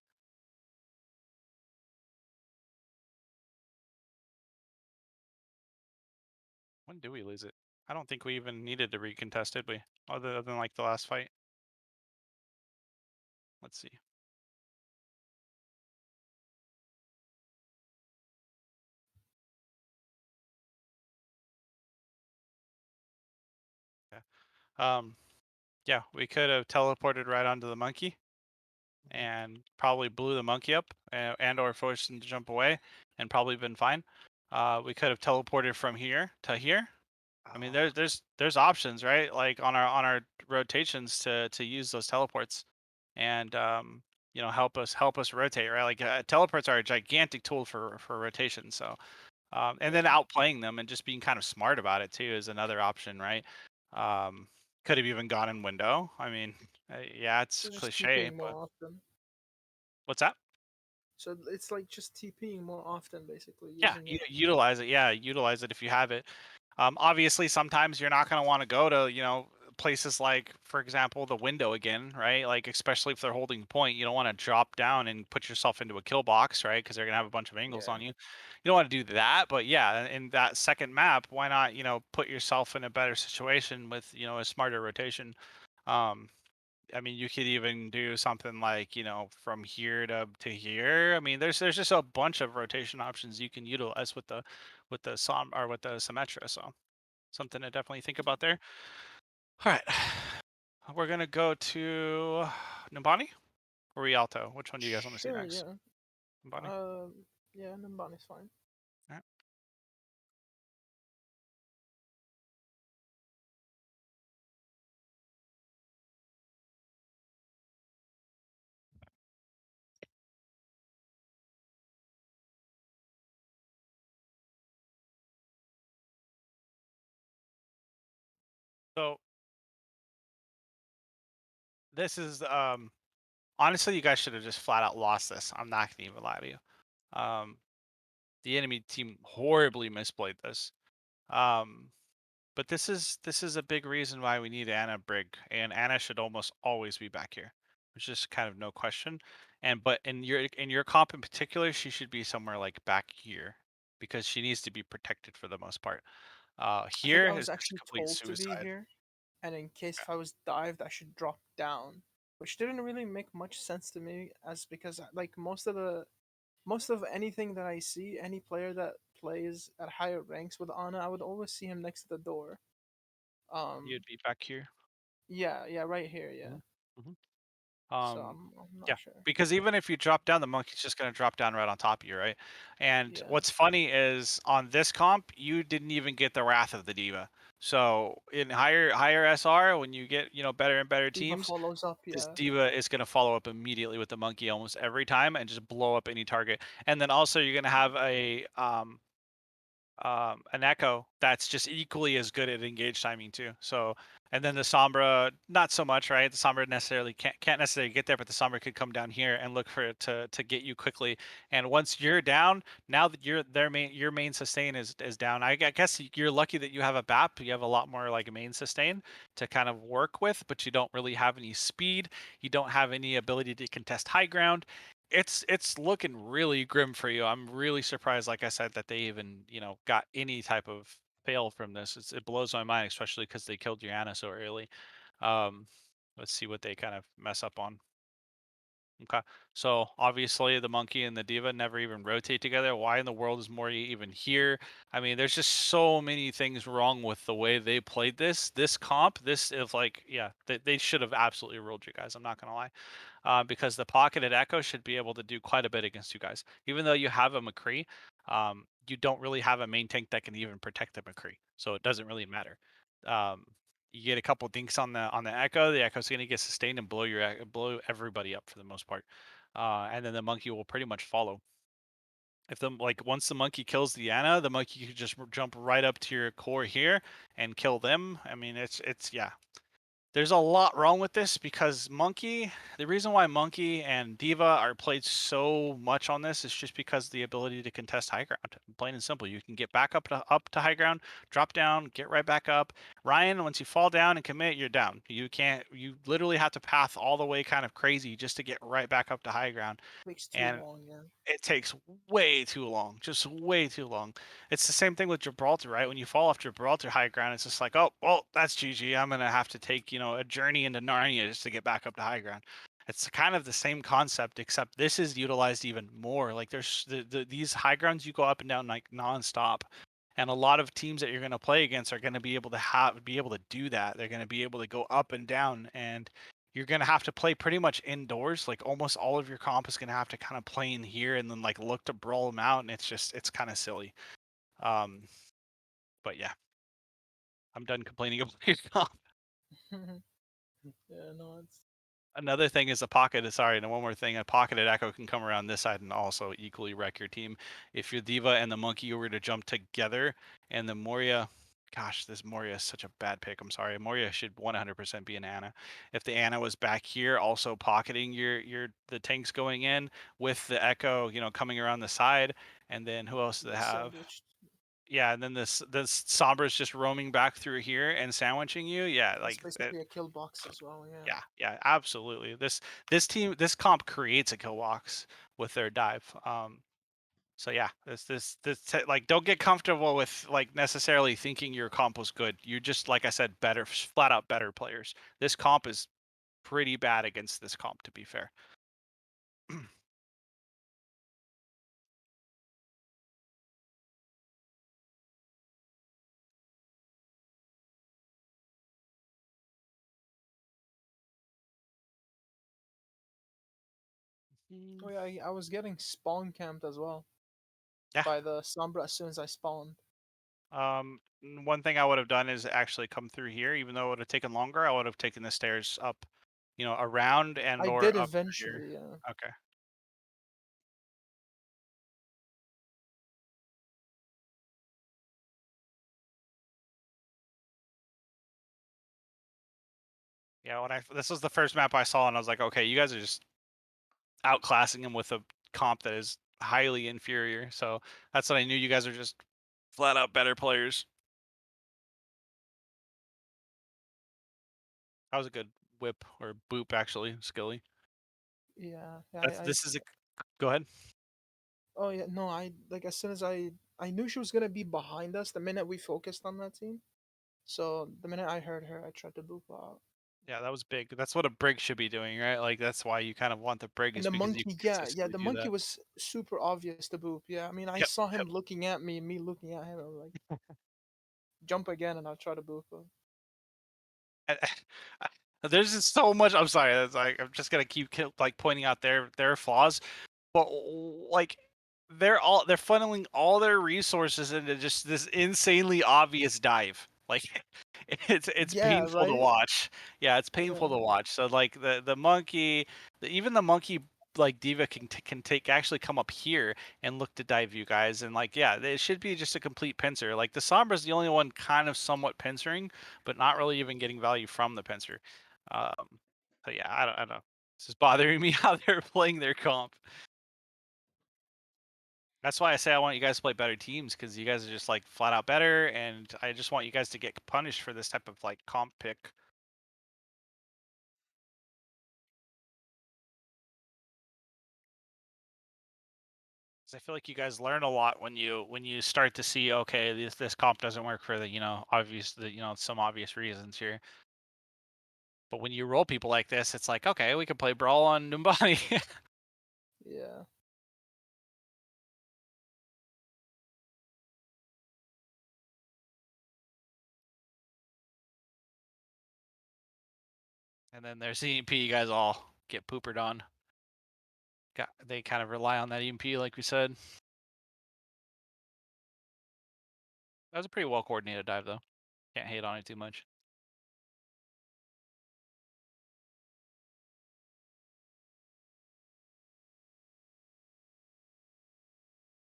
When do we lose it? I don't think we even needed to recontest, did we? Other than like the last fight. Let's see. Yeah. Yeah, we could have teleported right onto the monkey and probably blew the monkey up and or forced him to jump away and probably been fine. We could have teleported from here to here. I mean, there's options, right? Like on our rotations to use those teleports, and you know, help us rotate, right? Like teleports are a gigantic tool for rotation. So and then Yeah. outplaying them and just being kind of smart about it too is another option, right? Um, could have even gone in window. I mean, yeah, it's So just cliche, TPing but more often. what's that? So it's like just TPing more often, basically Yeah, using it. utilize it. Yeah, utilize it if you have it. Obviously, sometimes you're not going to want to go to, you know, places like, for example, the window again, right? Like, especially if they're holding point, you don't want to drop down and put yourself into a kill box, right? Because they're going to have a bunch of angles Yeah. on you. You don't want to do that, but yeah, in that second map, why not, you know, put yourself in a better situation with, you know, a smarter rotation. Um, I mean, you could even do something like, you know, from here to here. I mean, there's just a bunch of rotation options you can utilize with the Som or with the Symmetra. So something to definitely think about there. All right, we're gonna go to Numbani or Rialto. Which one do you guys want to see Sure. next? Yeah. Numbani. Yeah. Numbani's fine. All right. So this is honestly, you guys should have just flat out lost this. I'm not gonna even lie to you. Um, the enemy team horribly misplayed this. Um, But this is a big reason why we need Anna Brig, and Anna should almost always be back here. There's just kind of no question. And but in your comp in particular, she should be somewhere like back here because she needs to be protected for the most part. I think Here I is was just actually complete told to be suicide. here, and in case if I was dived, I should drop down, which didn't really make much sense to me, as because like most of anything that I see, any player that plays at higher ranks with Ana, I would always see him next to the door. You'd Um, be back here. yeah, right here, yeah. Mhm, mhm. So Um, I'm not yeah, sure. because even if you drop down, the monkey's just going to drop down right on top of you, right? And Yeah, what's funny is on this comp, you didn't even get the wrath of the diva. So in higher SR, when you get, you know, better and better Diva teams, follows up. this Yeah, diva is going to follow up immediately with the monkey almost every time and just blow up any target. And then also you're going to have a an echo that's just equally as good at engage timing too. So, and then the Sombra, not so much, right? The Sombra necessarily can't necessarily get there, but the Sombra could come down here and look for it to get you quickly. And once you're down, now that your main sustain is down. I guess you're lucky that you have a BAP. You have a lot more like main sustain to kind of work with, but you don't really have any speed. You don't have any ability to contest high ground. It's looking really grim for you. I'm really surprised, like I said, that they even, you know, got any type of fail from this. It blows my mind, especially because they killed Gianna so early. Um, let's see what they kind of mess up on. Okay. So obviously the monkey and the diva never even rotate together. Why in the world is Moria even here? I mean, there's just so many things wrong with the way they played this comp. This is like, yeah, they should have absolutely ruled you guys. I'm not gonna lie, because the pocketed echo should be able to do quite a bit against you guys. Even though you have a McCree, you don't really have a main tank that can even protect the McCree, so it doesn't really matter. Um, you get a couple dinks on the echo. The echo's gonna get sustained and blow everybody up for the most part, and then the monkey will pretty much follow. If the like once the monkey kills the Ana, the monkey can just jump right up to your core here and kill them. I mean, it's yeah. There's a lot wrong with this because Monkey, the reason why Monkey and Diva are played so much on this is just because the ability to contest high ground. Plain and simple. You can get back up to high ground, drop down, get right back up. Ryan, once you fall down and commit, you're down. You literally have to path all the way kind of crazy just to get right back up to high ground. Takes too And long, yeah. it takes way too long, just way too long. It's the same thing with Gibraltar, right? When you fall off Gibraltar high ground, it's just like, oh, well, that's GG. I'm gonna have to take, a journey into Narnia just to get back up to high ground. It's kind of the same concept, except this is utilized even more. Like there's these high grounds you go up and down like nonstop, and a lot of teams that you're gonna play against are gonna be able to do that. They're gonna be able to go up and down, and you're gonna have to play pretty much indoors. Like almost all of your comp is gonna have to kind of play in here and then like look to brawl them out, and it's kind of silly. Um, but yeah, I'm done complaining about your comp. Yeah, no, it's Another thing is a pocket. Sorry, and one more thing. A pocketed echo can come around this side and also equally wreck your team. If your diva and the monkey were to jump together, and the Moria, gosh, this Moria is such a bad pick. I'm sorry. Moria should 100% be an Ana. If the Ana was back here, also pocketing your the tanks going in with the echo, coming around the side, and then who else do they the have? sandwich. Yeah, and then this Sombra's just roaming back through here and sandwiching you. Yeah, It's like that. basically a kill box as well, yeah. Yeah, absolutely. This comp creates a kill box with their dive. So yeah, like don't get comfortable with like necessarily thinking your comp was good. You're just like I said, better, flat out better players. This comp is pretty bad against this comp, to be fair. Oh yeah, I was getting spawn camped as well Yeah. by the Sombra as soon as I spawned. One thing I would have done is actually come through here, even though it would have taken longer. I would have taken the stairs up, around and I or did up through here. eventually, yeah. Okay. Yeah, this was the first map I saw, and I was like, okay, you guys are just outclassing him with a comp that is highly inferior. So that's when I knew you guys are just flat out better players. That was a good whip or boop, actually, Skilly. Yeah, yeah, That's I this is a. Go ahead. oh yeah, no, I like as soon as I knew she was gonna be behind us the minute we focused on that team. So the minute I heard her, I tried to boop out. Yeah, that was big. That's what a brig should be doing, right? Like that's why you kind of want the brig And is the because you monkey, can yeah, yeah, consistently the do monkey that. was super obvious to boop. Yeah, I mean, I Yep. saw Yep. him looking at me, me looking at him. I was like, jump again, and I'll try to boop him. And- There's just so much. I'm sorry. It's like I'm just gonna keep like pointing out their flaws. But like they're funneling all their resources into just this insanely obvious dive. Like it's Yeah, painful to right. watch. Yeah, it's painful Yeah, to watch. So like the monkey, even the monkey like diva can take actually come up here and look to dive you guys, and like yeah, it should be just a complete pincer. Like the Sombra's the only one kind of somewhat pincering, but not really even getting value from the pincer. Um, so yeah, I don't know. This is bothering me how they're playing their comp. That's why I say I want you guys to play better teams because you guys are just like flat out better, and I just want you guys to get punished for this type of like comp pick. 'Cause I feel like you guys learn a lot when you start to see okay this comp doesn't work for the obvious some obvious reasons here. But when you roll people like this, it's like, okay, we can play Brawl on Numbani. Yeah. And then there's EMP, you guys all get poopered on. They kind of rely on that EMP, like we said. That was a pretty well coordinated dive, though. Can't hate on it too much.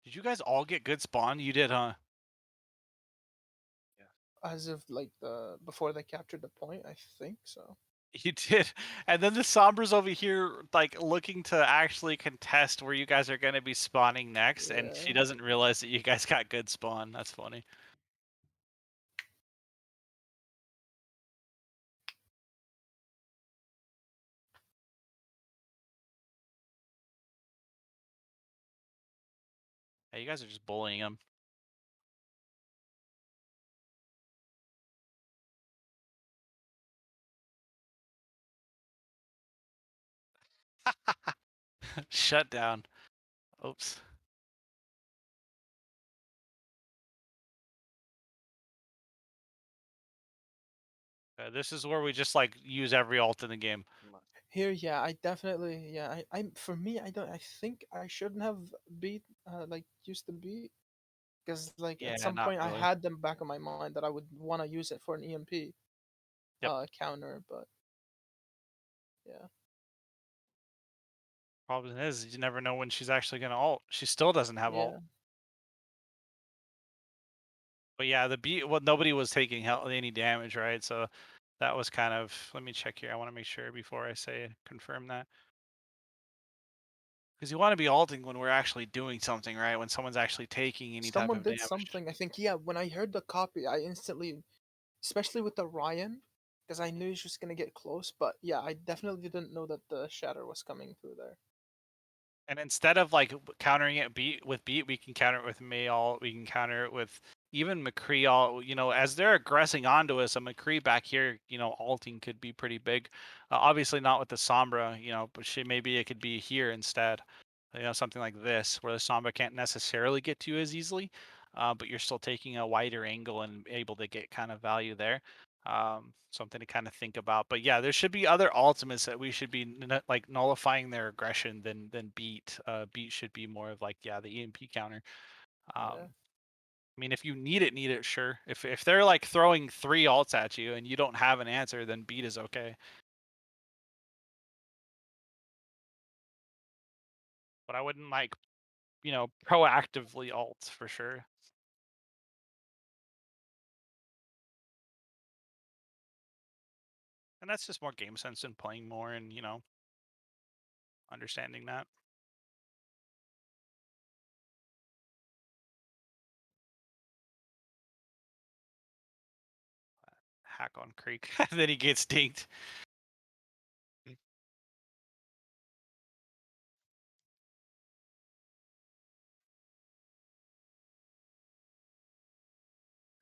Did you guys all get good spawn? You did, huh? As of like before they captured the point, I think so. You did. And then the Sombra's over here, like, looking to actually contest where you guys are going to be spawning next, and she Yeah. doesn't realize that you guys got good spawn. That's funny. Hey, you guys are just bullying him. Shut down. Oops. This is where we just, like, use every ult in the game. Here, yeah, I definitely, yeah, for me, I think I shouldn't have beat, like, used the beat, because, like, at Yeah, some not point I really. had them back of my mind that I would want to use it for an EMP, Yep. counter, but, yeah. Problem is, you never know when she's actually going to ult. She still doesn't have ult. Yeah. But yeah, the beat, well, nobody was taking any damage, right? So that was kind of, let me check here. I want to make sure before I say confirm that. Because you want to be ulting when we're actually doing something, right? When someone's actually taking any type Someone of did damage. something, I think, yeah, when I heard the copy, I instantly, especially with the Ryan, because I knew she was going to get close, but yeah, I definitely didn't know that the Shatter was coming through there. And instead of like countering it beat, we can counter it with May ult. We can counter it with even McCree ult. You know, as they're aggressing onto us, a McCree back here, you know, ulting could be pretty big. Obviously not with the Sombra, you know, but maybe it could be here instead. You know, something like this where the Sombra can't necessarily get to you as easily, but you're still taking a wider angle and able to get kind of value there. Something to kind of think about. But yeah, there should be other ultimates that we should be like nullifying their aggression than beat. Beat should be more of like, yeah, the EMP counter. Yeah. I mean, if you need it, sure. If they're like throwing 3 ults at you and you don't have an answer, then beat is okay. But I wouldn't like, you know, proactively ult for sure. And that's just more game sense and playing more and, you know, understanding that. Hack on Creek. Then he gets dinked.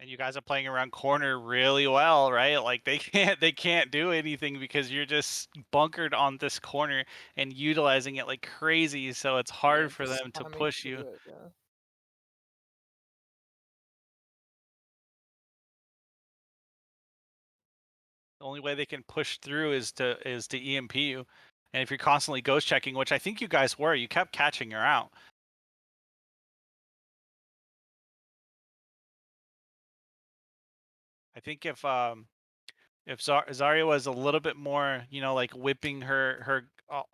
And you guys are playing around corner really well, right? Like they can't do anything because you're just bunkered on this corner and utilizing it like crazy, so it's Yeah, hard for just them to spamming push you. through it, yeah. The only way they can push through is to EMP you. And if you're constantly ghost checking, which I think you guys were, you kept catching her out. I think if Zarya was a little bit more, you know, like whipping her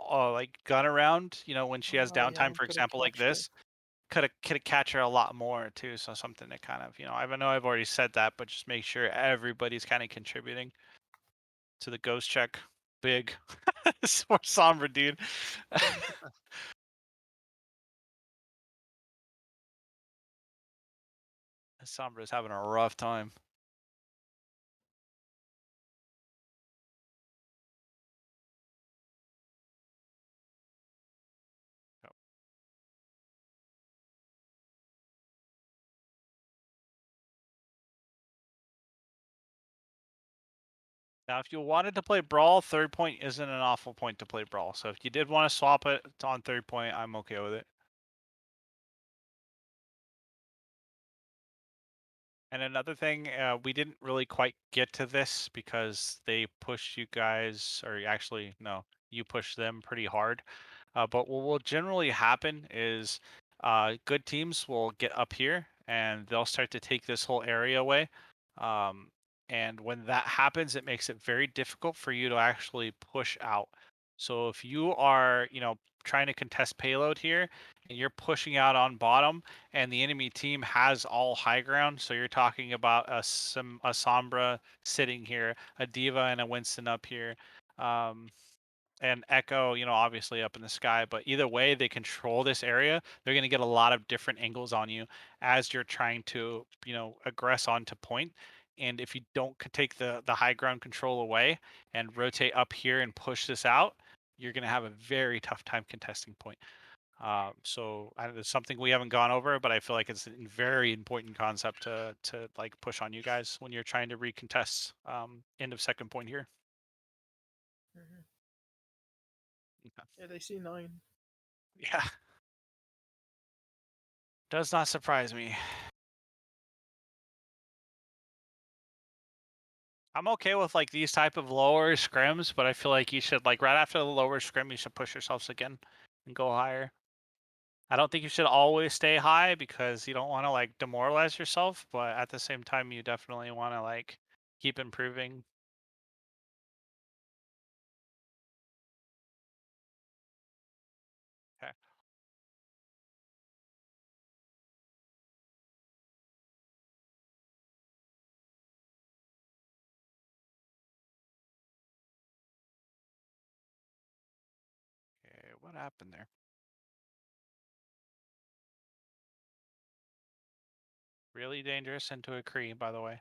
like gun around, you know, when she has Yeah, downtime, for could have example, like catched her. this, could catch her a lot more too. So something to kind of, you know, I know I've already said that, but just make sure everybody's kind of contributing to the ghost check. Big, it's more somber, dude. Sombra's having a rough time. Now, if you wanted to play Brawl, third point isn't an awful point to play Brawl. So if you did want to swap it on third point, I'm okay with it. And another thing, we didn't really quite get to this because they pushed you guys, or actually, no, you pushed them pretty hard. But what will generally happen is good teams will get up here and they'll start to take this whole area away. And when that happens, it makes it very difficult for you to actually push out. So if you are, trying to contest payload here and you're pushing out on bottom and the enemy team has all high ground, so you're talking about a Sombra sitting here, a Diva and a Winston up here. And Echo, obviously up in the sky. But either way, they control this area. They're going to get a lot of different angles on you as you're trying to, aggress onto point. And if you don't take the high ground control away and rotate up here and push this out, you're going to have a very tough time contesting point. So it's something we haven't gone over, but I feel like it's a very important concept to like push on you guys when you're trying to recontest end of second point here. Mhm. Okay. Yeah, they see 9. Yeah. Does not surprise me. I'm okay with like these type of lower scrims, but I feel like you should like right after the lower scrim, you should push yourselves again and go higher. I don't think you should always stay high because you don't want to like demoralize yourself, but at the same time, you definitely want to like keep improving. Okay. Okay, what happened there? Really dangerous into a Cree, by the way.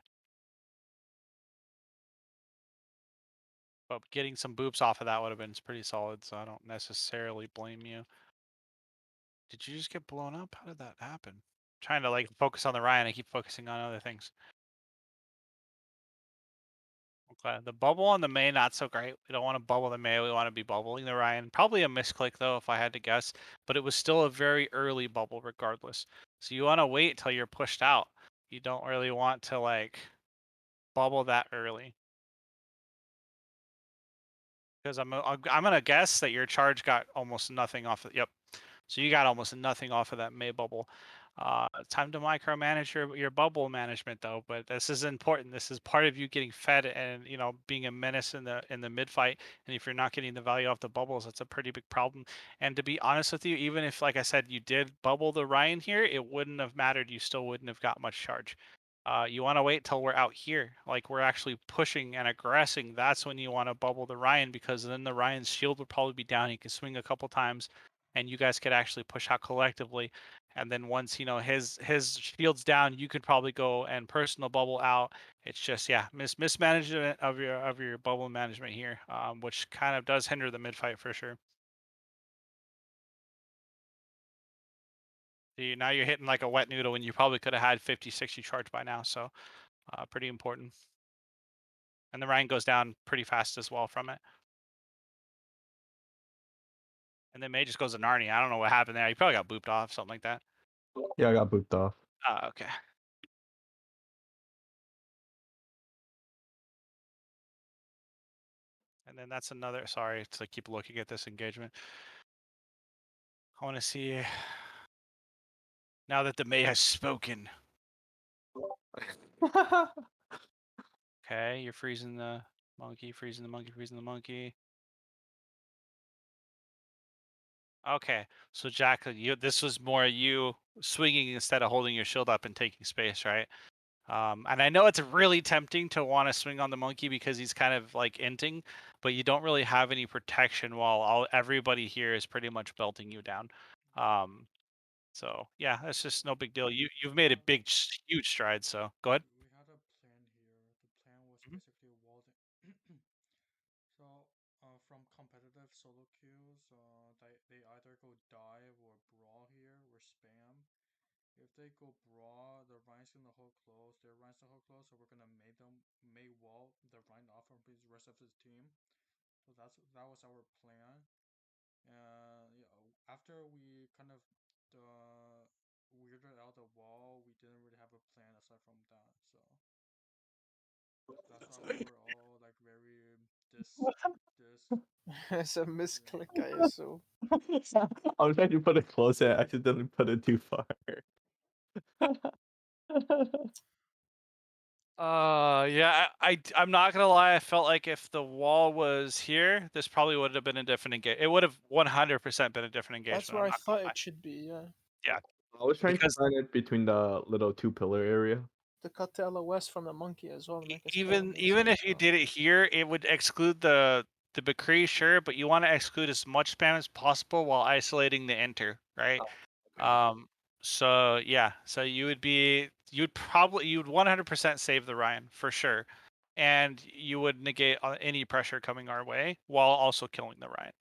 But getting some boops off of that would have been pretty solid, so I don't necessarily blame you. Did you just get blown up? How did that happen? Trying to like focus on the Ryan, I keep focusing on other things. Okay, the bubble on the May not so great. We don't want to bubble the May. We want to be bubbling the Ryan. Probably a misclick though, if I had to guess. But it was still a very early bubble, regardless. So you want to wait till you're pushed out. You don't really want to like bubble that early. Because I'm gonna guess that your charge got almost nothing off. Yep. So you got almost nothing off of that May bubble. Time to micromanage your bubble management though, but this is important. This is part of you getting fed and being a menace in the mid fight. And if you're not getting the value off the bubbles, that's a pretty big problem. And to be honest with you, even if like I said you did bubble the Ryan here, it wouldn't have mattered. You still wouldn't have got much charge. You want to wait till we're out here, like we're actually pushing and aggressing. That's when you want to bubble the Ryan because then the Ryan's shield would probably be down. He can swing a couple times and you guys could actually push out collectively. And then once his shield's down, you could probably go and personal bubble out. It's just mismanagement of your bubble management here, which kind of does hinder the mid fight for sure. Now you're hitting like a wet noodle when you probably could have had 50, 60 charge by now. So pretty important. And the Ryan goes down pretty fast as well from it. And then May just goes to Narnia. I don't know what happened there. He probably got booped off, something like that. Yeah, I got booped off. Okay. And then that's another, sorry to keep looking at this engagement. I want to see, now that the May has spoken. Okay, you're freezing the monkey, freezing the monkey, freezing the monkey. Okay, so Jack, this was more you swinging instead of holding your shield up and taking space, right? And I know it's really tempting to want to swing on the monkey because he's kind of like inting, but you don't really have any protection while everybody here is pretty much belting you down. So yeah, that's just no big deal. You've made a huge stride. So go ahead. We had a plan here. The plan was Mhm. basically walled. So, from competitive solo queues, they either go dive or brawl here or spam. If they go brawl, the Ryan's gonna hold close. Their Ryan's gonna hold close, so we're gonna make them may wall the Ryan off of his rest of his team. So that was our plan. After we kind of weirded out the wall, we didn't really have a plan aside from that. So that's why we were all like very this. It's a Yeah. misclick, I assume. I was trying to put it close and I accidentally put it too far. Yeah, I'm not gonna lie. I felt like if the wall was here, this probably would have been a different engagement. It would have 100% been a different That's engagement. where I'm I not gonna thought lie. it should be, yeah. Yeah, I was trying to because find it between the little 2 pillar area. To cut the LOS from the monkey as well to make a spell even makes even sense. if you did it here, it would exclude the McCree, sure, but you want to exclude as much spam as possible while isolating the enter, right? Okay. So yeah, so you'd 100% save the Ryan for sure, and you would negate any pressure coming our way while also killing the Ryan.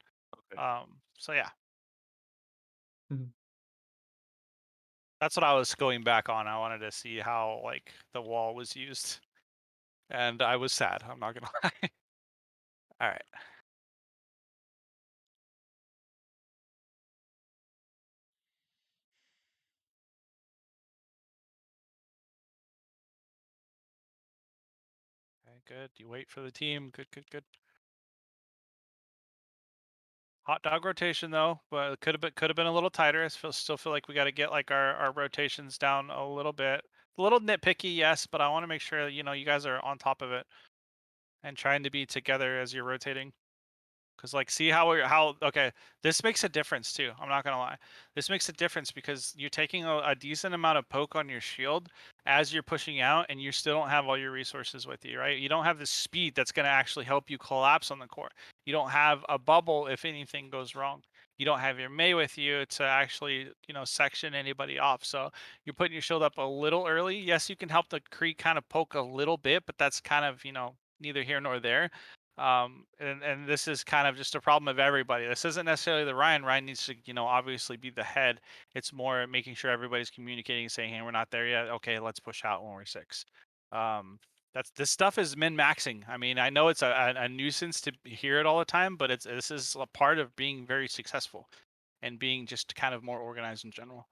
Okay. So yeah, Mhm. that's what I was going back on. I wanted to see how like the wall was used, and I was sad. I'm not gonna lie. All right. Okay, good. You wait for the team. Good, good, good. Hot dog rotation though, but it could have been a little tighter. Still feel like we got to get like our rotations down a little bit. A little nitpicky, yes, but I want to make sure you guys are on top of it and trying to be together as you're rotating. Cause like, see how okay, this makes a difference too. I'm not gonna lie, this makes a difference because you're taking a decent amount of poke on your shield as you're pushing out, and you still don't have all your resources with you, right? You don't have the speed that's gonna actually help you collapse on the core. You don't have a bubble if anything goes wrong. You don't have your Mei with you to actually section anybody off. So you're putting your shield up a little early. Yes, you can help the Kree kind of poke a little bit, but that's kind of neither here nor there. And this is kind of just a problem of everybody. This isn't necessarily the Ryan. Ryan needs to obviously be the head. It's more making sure everybody's communicating, saying, hey, we're not there yet, okay, let's push out when we're 6. This stuff is min maxing. I mean, I know it's a nuisance to hear it all the time, but this is a part of being very successful and being just kind of more organized in general.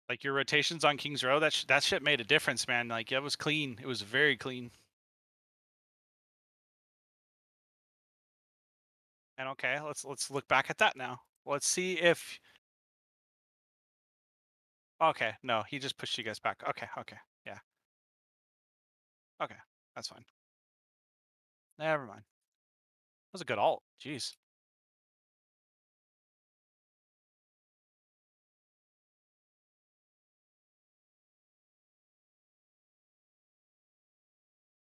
Like your rotations on King's Row, that shit made a difference, man. Like it was clean. It was very clean. And okay, let's look back at that now. Let's see if okay, no, he just pushed you guys back. Okay, okay. Yeah. Okay. That's fine. Never mind. That was a good ult. Jeez.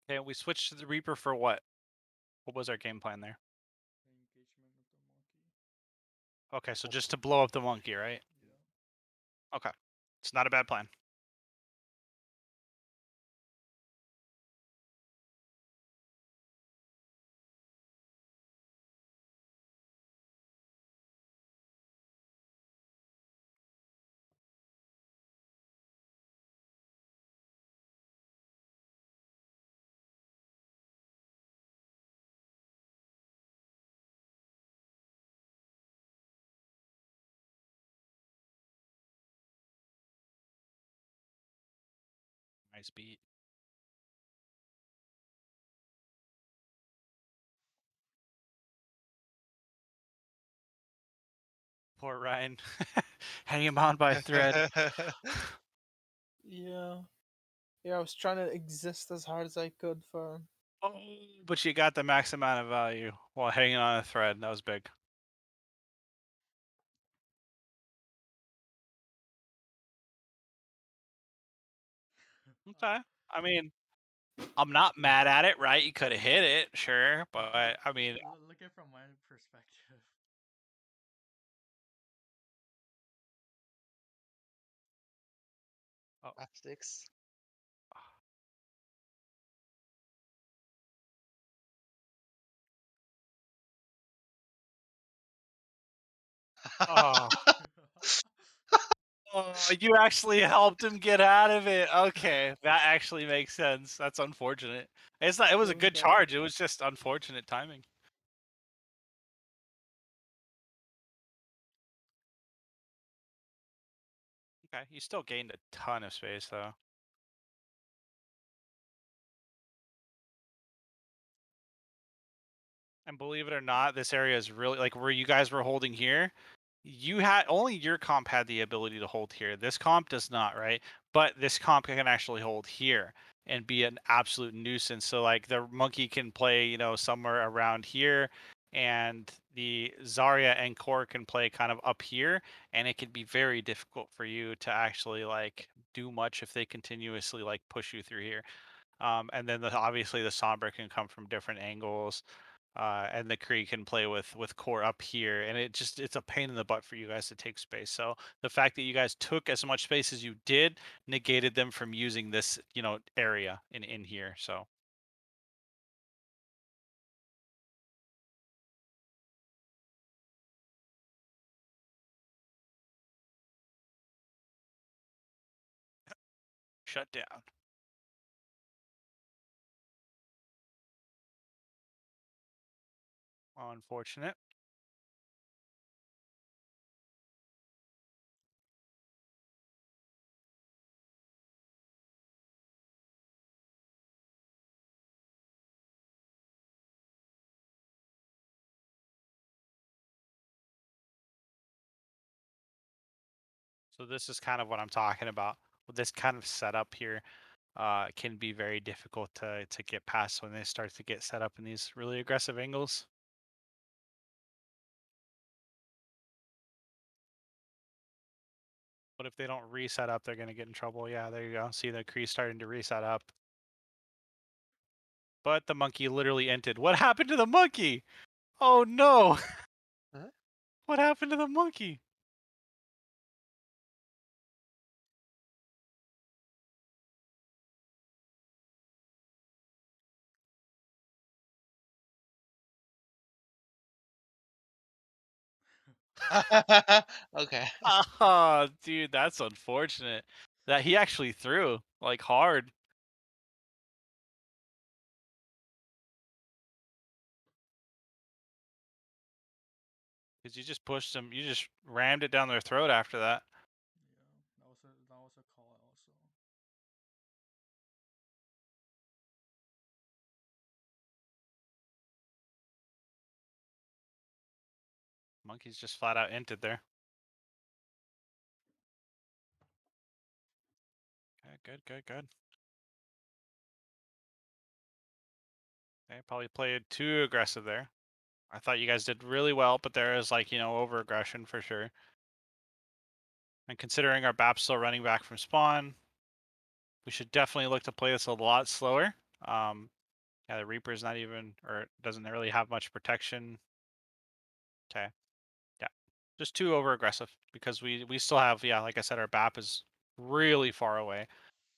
Okay, we switched to the Reaper for what? What was our game plan there? Engagement with the monkey. Okay, so just to blow up the monkey, right? Yeah. Okay. It's not a bad plan. Nice beat. Poor Ryan. Hanging him on by a thread. Yeah. Yeah, I was trying to exist as hard as I could for. Oh, but you got the max amount of value while hanging on a thread. That was big. Okay. I mean, I'm not mad at it, right? You could have hit it, sure, but I mean, Look at from my perspective. oh, Plastics. oh, Oh, you actually helped him get out of it. Okay, that actually makes sense. That's unfortunate. It's not. It was a That was good bad. charge. It was just unfortunate timing. Okay, you still gained a ton of space though. And believe it or not, this area is really like where you guys were holding here. You had only your comp had the ability to hold here. This comp does not, right? But this comp can actually hold here and be an absolute nuisance. So like the monkey can play, somewhere around here, and the Zarya and Core can play kind of up here, and it can be very difficult for you to actually like do much if they continuously like push you through here. And then obviously the Sombra can come from different angles, and the Kree can play with core up here, and it's a pain in the butt for you guys to take space. So the fact that you guys took as much space as you did negated them from using this area in here. So shut down. Unfortunate. So this is kind of what I'm talking about. With this kind of setup here, can be very difficult to get past when they start to get set up in these really aggressive angles. But if they don't reset up, they're going to get in trouble. Yeah, there you go. See the Kree starting to reset up. But the monkey literally entered. What happened to the monkey? Oh no! Huh? What happened to the monkey? Okay. Oh, dude, that's unfortunate. That he actually threw like hard. Cause you just pushed him. You just rammed it down their throat after that. Yeah, that was a call also. Monkey's just flat out entered there. Okay, good, good, good. They probably played too aggressive there. I thought you guys did really well, but there is like, over aggression for sure. And considering our BAP's still running back from spawn, we should definitely look to play this a lot slower. Yeah, the Reaper's not even, or doesn't really have much protection. Okay, yeah, just too over aggressive because we still have, yeah, like I said, our BAP is really far away.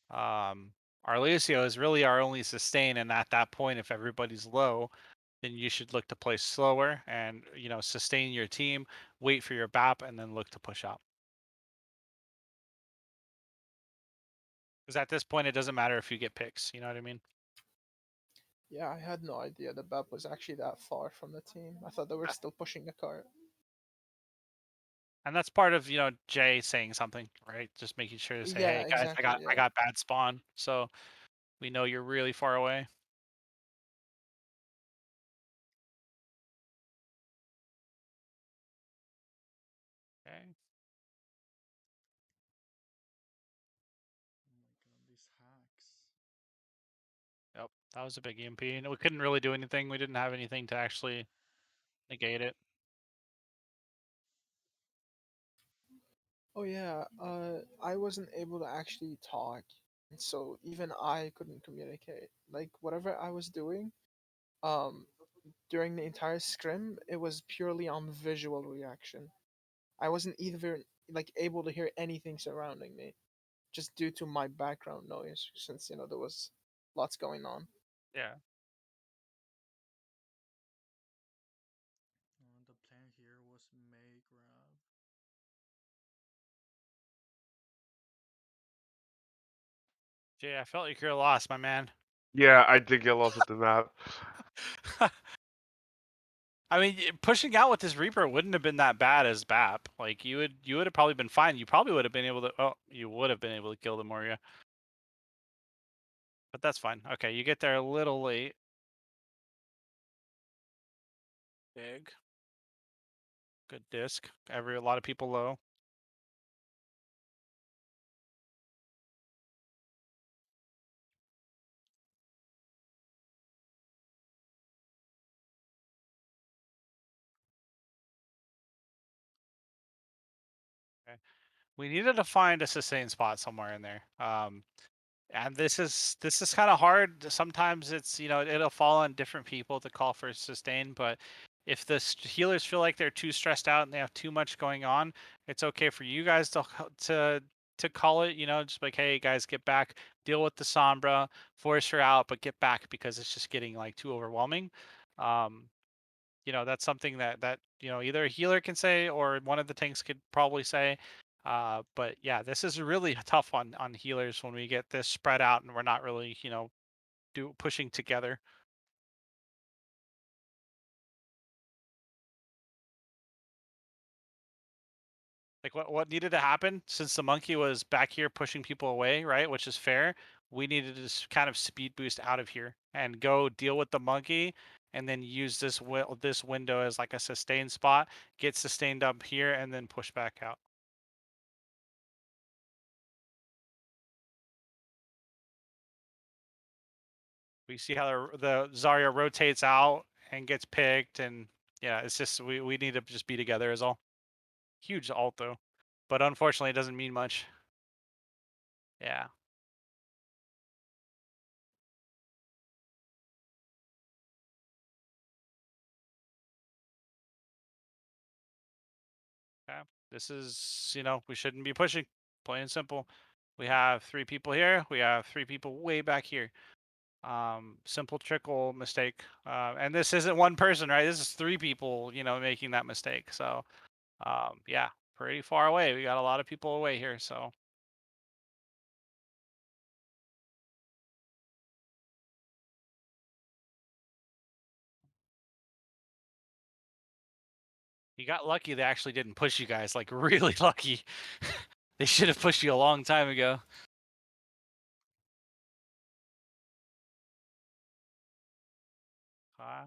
Our Lucio is really our only sustain, and at that point, if everybody's low, then you should look to play slower and sustain your team, wait for your BAP, and then look to push out. Because at this point, it doesn't matter if you get picks. You know what I mean? Yeah, I had no idea the BAP was actually that far from the team. I thought they were still pushing the cart. And that's part of Jay saying something, right? Just making sure to say, Yeah, hey guys, I exactly. got I Yeah. got bad spawn, so we know you're really far away. Okay. Oh my god, these hacks. Yep, that was a big EMP, and we couldn't really do anything. We didn't have anything to actually negate it. Oh yeah. I wasn't able to actually talk, and so even I couldn't communicate. Like whatever I was doing, um, during the entire scrim, it was purely on visual reaction. I wasn't even like able to hear anything surrounding me, just due to my background noise, since there was lots going on. Yeah. The plan here was May grab. Jay, I felt like you're lost, my man. Yeah, I did get lost with the map. I mean, pushing out with this Reaper wouldn't have been that bad as BAP. Like you would have probably been fine. You probably would have been able to. Oh, you would have been able to kill the Moria. But that's fine. Okay, you get there a little late. Big. Good disc. A lot of people low. Okay. We needed to find a sustain spot somewhere in there. And this is kind of hard. Sometimes it's it'll fall on different people to call for sustain, but if the healers feel like they're too stressed out and they have too much going on, it's okay for you guys to call it. Just like, hey guys, get back, deal with the Sombra, force her out, but get back because it's just getting like too overwhelming. Um, that's something that either a healer can say or one of the tanks could probably say. But yeah, this is really tough on healers when we get this spread out and we're not really pushing together. Like what needed to happen, since the monkey was back here pushing people away, right, which is fair. We needed to just kind of speed boost out of here and go deal with the monkey, and then use this window as like a sustain spot, get sustained up here, and then push back out. We see how the Zarya rotates out and gets picked, and yeah, it's just we need to just be together is all. Huge ult though, but unfortunately it doesn't mean much. Yeah. Okay. This is we shouldn't be pushing. Plain and simple. We have 3 people here. We have 3 people way back here. Simple trickle mistake. And this isn't one person, right? This is 3 people, making that mistake. So, yeah, pretty far away. We got a lot of people away here. So, you got lucky. They actually didn't push you guys. Like really lucky. They should have pushed you a long time ago. Uh,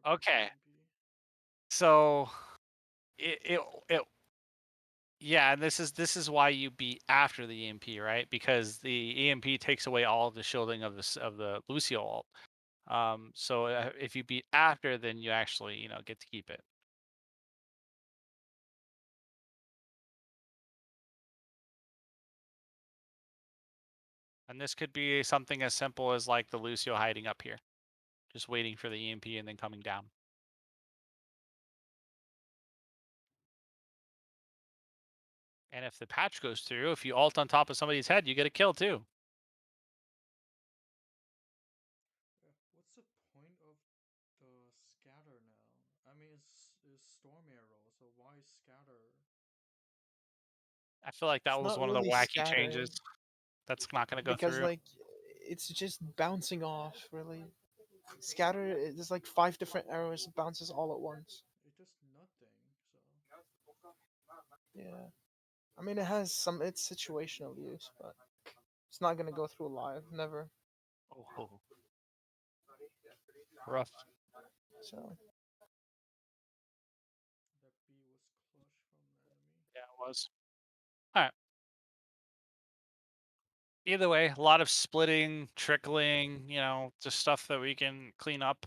Another okay. PvP. So it yeah, and this is why you beat after the EMP, right? Because the EMP takes away all of the shielding of the Lucio ult. So if you beat after, then you actually get to keep it. And this could be something as simple as like the Lucio hiding up here, just waiting for the EMP and then coming down. And if the patch goes through, if you ult on top of somebody's head, you get a kill too. Yeah, what's the point of the scatter now? I mean, it's storm arrow, so why scatter? I feel like that It's was not one of the really wacky scatter changes. That's not going to go because through. like it's just bouncing off. Really, scatter is like 5 different arrows. It bounces all at once. It does nothing. So Yeah, I mean it has some. It's situational use, but it's not gonna go through live. Never. Oh, rough. So that B was clutch from the enemy. Yeah, it was. All right. Either way, a lot of splitting, trickling, just stuff that we can clean up.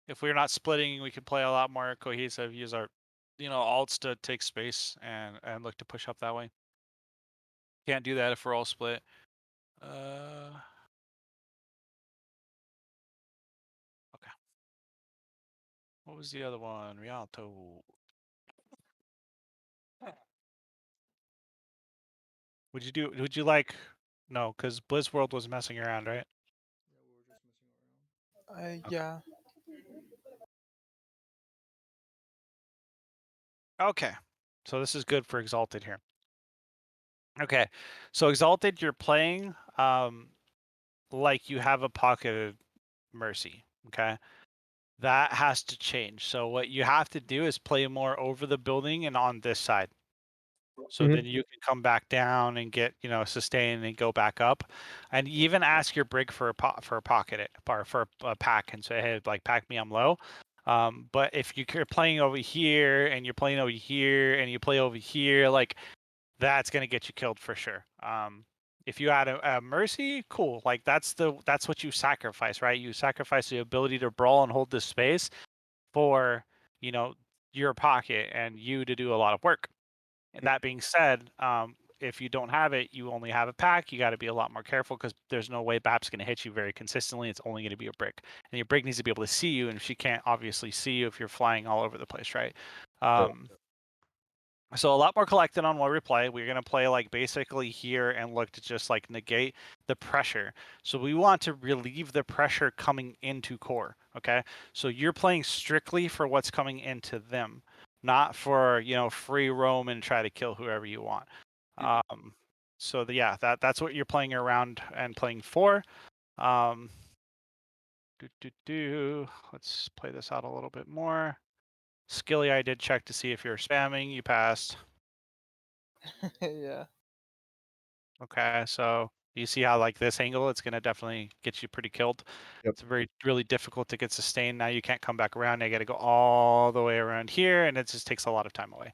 If we're not splitting, we could play a lot more cohesive, use our, alts to take space and look to push up that way. Can't do that if we're all split. Okay. What was the other one? Rialto. Would you like, no, because Blizzworld was messing around, right? Yeah, we were just messing around. Okay. yeah, Okay. So this is good for Exalted here. Okay, so Exalted, you're playing like you have a pocketed Mercy. Okay, that has to change. So what you have to do is play more over the building and on this side. So then you can come back down and get, sustain and go back up, and even ask your brig for a pocket it or for a pack and say, hey, like pack me, I'm low. But if you're playing over here and you're playing over here and you play over here, like that's gonna get you killed for sure. If you add a mercy, cool. Like that's what you sacrifice, right? You sacrifice the ability to brawl and hold this space for your pocket and you to do a lot of work. And that being said, if you don't have it, you only have a pack. You got to be a lot more careful because there's no way BAP's going to hit you very consistently. It's only going to be a brick, and your brick needs to be able to see you. And she can't obviously see you if you're flying all over the place, right? So a lot more collected on what we play. We're going to play like basically here and look to just like negate the pressure. So we want to relieve the pressure coming into core. Okay. So you're playing strictly for what's coming into them, not for, free roam and try to kill whoever you want. So that's what you're playing around and playing for. Let's play this out a little bit more. Skilly, I did check to see if you're spamming. You passed. Yeah. Okay, so you see how like this angle, it's gonna definitely get you pretty killed. Yep. It's really difficult to get sustained. Now you can't come back around. Now you got to go all the way around here, and it just takes a lot of time away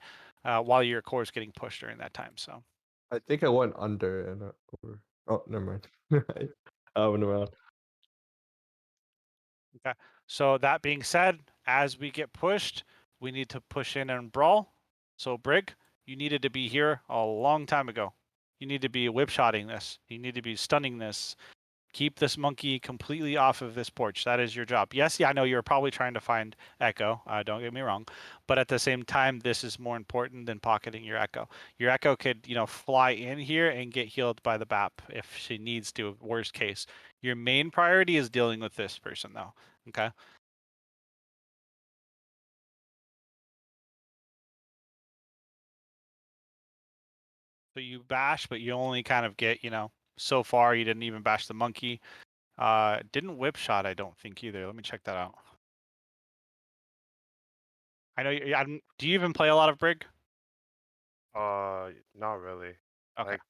while your core is getting pushed during that time. So I think I went under and over. Oh, never mind. I went around. okay. So that being said, as we get pushed, we need to push in and brawl. So Brig, you needed to be here a long time ago. You need to be whip-shotting this. You need to be stunning this. Keep this monkey completely off of this porch. That is your job. Yes, yeah, I know you're probably trying to find Echo. Don't get me wrong, but at the same time, this is more important than pocketing your Echo. Your Echo could, fly in here and get healed by the BAP if she needs to. Worst case, your main priority is dealing with this person, though. Okay. So you bash, but you only kind of get, so far you didn't even bash the monkey. Didn't whip shot, I don't think either. Let me check that out. I know do you even play a lot of Brig? Not really. Okay. Like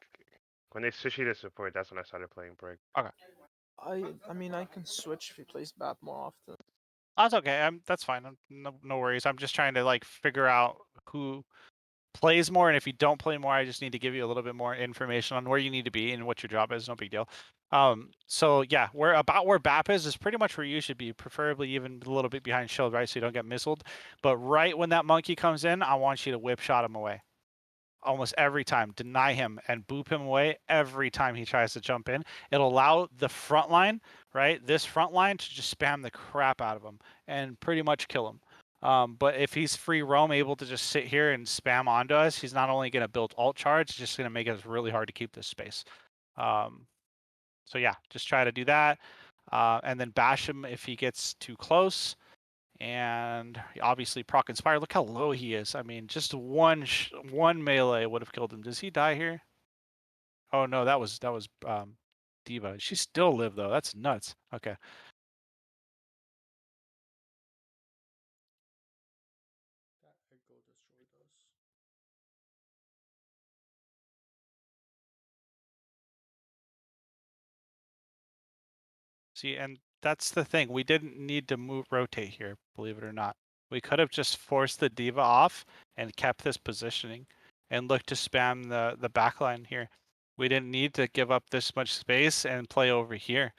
when they switched to support, that's when I started playing Brig. Okay. I mean, I can switch if he plays BAP more often. That's okay. That's fine. No worries. I'm just trying to like figure out who plays more, and if you don't play more, I just need to give you a little bit more information on where you need to be and what your job is. No big deal. So yeah, where BAP is pretty much where you should be, preferably even a little bit behind shield, right? So you don't get missiled. But right when that monkey comes in, I want you to whip shot him away. Almost every time, deny him and boop him away every time he tries to jump in. It'll allow the front line, right? This front line to just spam the crap out of him and pretty much kill him. But if he's free roam, able to just sit here and spam onto us, he's not only going to build alt charge, it's just going to make it really hard to keep this space. So yeah, just try to do that. And then bash him if he gets too close. And obviously proc inspire. Look how low he is. I mean, just one melee would have killed him. Does he die here? Oh no, that was Diva. She still lived though. That's nuts. Okay. That Echo destroyed us. See, and that's the thing. We didn't need to rotate here, believe it or not. We could have just forced the Diva off and kept this positioning and looked to spam the backline here. We didn't need to give up this much space and play over here.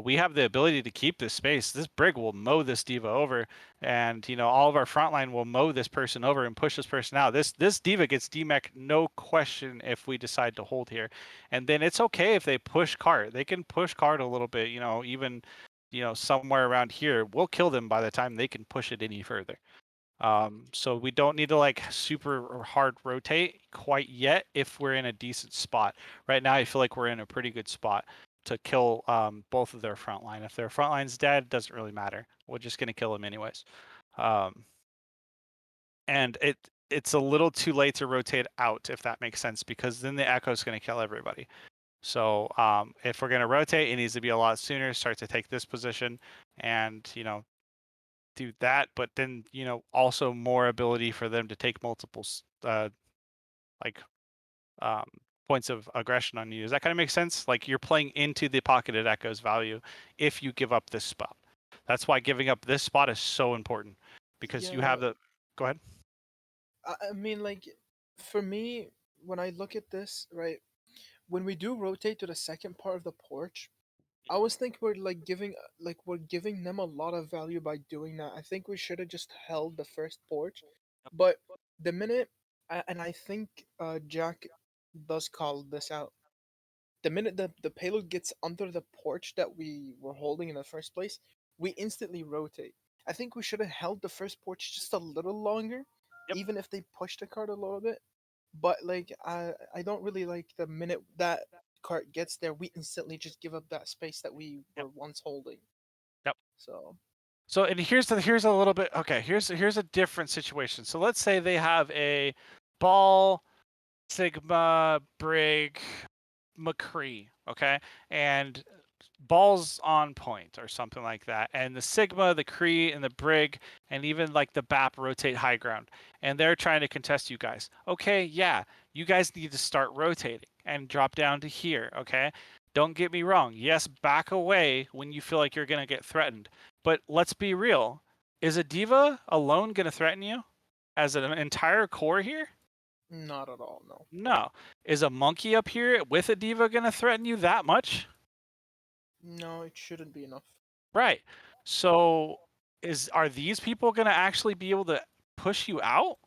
We have the ability to keep this space. This Brig will mow this Diva over, and all of our frontline will mow this person over and push this person out. This Diva gets demech, no question, if we decide to hold here. And then it's okay if they push cart. They can push cart a little bit, even somewhere around here. We'll kill them by the time they can push it any further. So we don't need to like super hard rotate quite yet if we're in a decent spot. Right now, I feel like we're in a pretty good spot to kill both of their front line. If their front line's dead, doesn't really matter. We're just gonna kill them anyways. And it's a little too late to rotate out, if that makes sense, because then the echo is going to kill everybody. So if we're going to rotate, it needs to be a lot sooner. Start to take this position, and do that. But then also more ability for them to take multiple like um, points of aggression on you. Does that kind of make sense? Like you're playing into the pocketed echo's value if you give up this spot. That's why giving up this spot is so important, because you have Yeah, the. Go ahead. I mean, like, for me, when I look at this, right, when we do rotate to the second part of the porch, I always think we're like we're giving them a lot of value by doing that. I think we should have just held the first porch, but the minute, and I think Jack does call this out. The minute the payload gets under the porch that we were holding in the first place, we instantly rotate. I think we should have held the first porch just a little longer, Yep. even if they pushed the card a little bit. But like I don't really like the minute that cart gets there, we instantly just give up that space that we Yep. were once holding. Yep. So And here's a little bit. Okay, here's a different situation. So let's say they have a ball, Sigma, Brig, McCree, okay, and balls on point or something like that, and the Sigma, the Cree, and the Brig, and even like the BAP rotate high ground, and they're trying to contest you guys. Okay, yeah, you guys need to start rotating and drop down to here, okay? Don't get me wrong. Yes, back away when you feel like you're gonna get threatened, but let's be real. Is a diva alone gonna threaten you as an entire core here? not at all, no. No. Is a monkey up here with a diva gonna threaten you that much? No, it shouldn't be enough. Right. So are these people gonna actually be able to push you out?